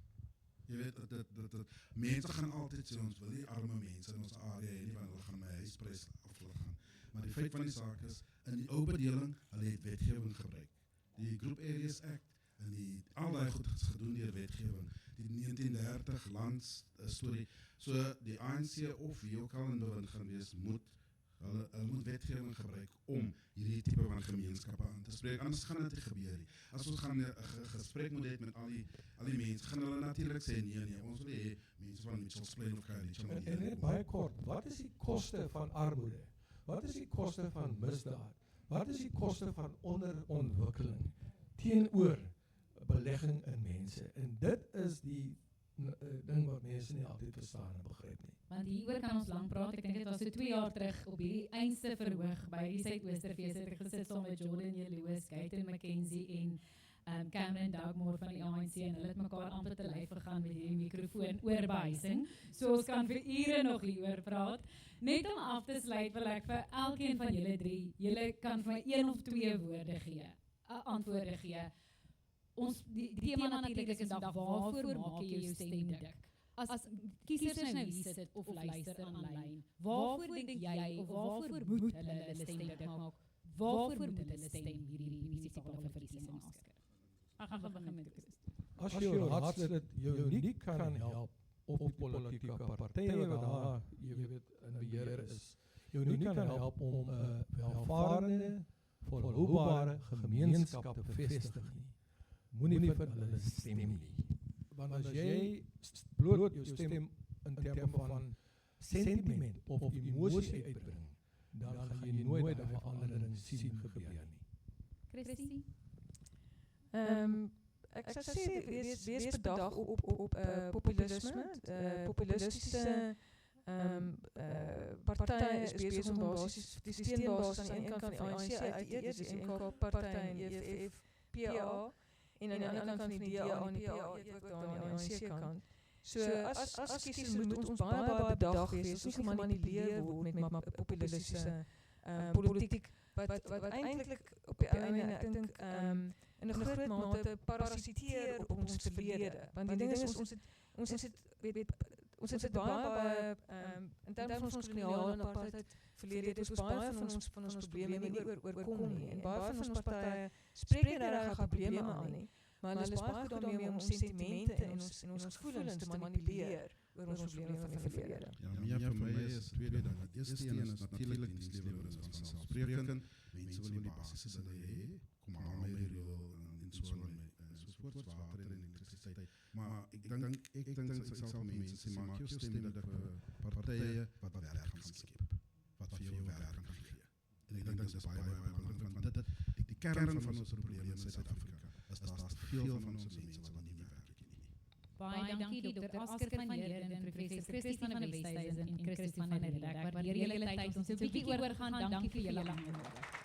Jy weet, dat mense gaan altyd sê, ons wil nie arme mense in ons area hê nie, want hulle gaan my huisprys afgaan. Maar die feit van die saak is, in die ou bedeling, hulle het wetgewing gebruik. Die Group Areas Act, en al die goed is gedoen deur wetgewing. Die 1930 lands storie. So die ANC of wie ook al in Noord gaan wees, hulle moet wetgewing gebruik om hierdie tipe van gemeenskappe aan te spreek. Anders gaan dit nie gebeur nie. As ons gaan 'n gesprek moet hê met al die mense, gaan hulle natuurlik sê nee, ons wil hê mense van Mitchells Plain of Khayelitsha. En net baie kort, wat is die koste van armoede? Wat is die koste van misdaad? Wat is die koste van onderontwikkeling teenoor belegging in mense? En dit is die ding wat mense nie altyd verstaan en begryp nie. Want hieroor kan ons lank praat. Ek dink dit was so 2 jaar terug op hierdie einste verhoog by die Suidoosterfees het ek gesit saam met Jordan Hill Lewis, Gayton McKenzie en Cameron Dugmore van die ANC, en hulle het mekaar amper te lyf gegaan met hierdie mikrofoon oor behuising. So ons kan vir ure nog hieroor praat. Net om af te sluit wil ek vir elkeen van julle 3, julle kan vir my 1 of 2 antwoorde gee. Ons die tema natuurlik is vandag, waarvoor maak jy jou stem dik? As kiesers nou hier sit of luister aanlyn, waarvoor dink jy of waarvoor moet hulle stem dik maak? Waarvoor moet hulle stem hierdie munisipale verkiesing afskryf? Ek gaan begin met Christie. As jou raadslid jou nie kan help op die politieke partye wat daar, jy weet, in beheer is, jou nie kan help om 'n welvarende, volhoubare gemeenskap te vestig nie. Moenie vir hulle stem nie. Want as jy bloot jou stem in terme van sentiment of emosie uitbring, dan gaan jy nooit daai verandering sien gebeur nie. Christie? Ek sou sê wees bedag op populisme. Populistiese partye is besig om basies die steunbasis aan die een kant die ANC uit te eet, dis die NK-party en EFF, PA, en aan die ander kant van die DA en die PA ook daar aan die ANC kant. So as kiesers moet ons baie bedag wees, ons nie gemanipuleer word met populistiese politiek wat eintlik op die einde ek dink in 'n groot mate parasiteer op ons verlede. Want die ding is ons het baie in terme van ons koloniale en apartheid verlede het ons baie van ons probleme nie oorkom nie. En baie van ons partye spreek nie regtig probleme aan nie. Maar hulle is baie goed daarmee om sentimente en ons gevoelens te manipuleer oor ons probleme van die verlede. Ja, vir my is tweede dan. Die eerste een is natuurlik dienslewering is vanselfsprekend. Mense wil die basis in hê, kom aan my rol en so ensovoorts, water en elektrisiteit. Maar ek dink ek sal mense sê, maak jou stem dat partye wat werk kan skep, wat vir jou werk kan gee. En ek dink dit is baie belangrik, want dit die kern van ons probleme in Suid-Afrika is daar's te veel van ons mense wat nie werk nie. Baie dankie Dr. Oscar van Heerden en professor Christie van der Westhuizen en Christie van der Riebeeck. Ek waardeer julle tyd om so 'n bietjie oor gaan. Dankie vir julle aanwesigheid.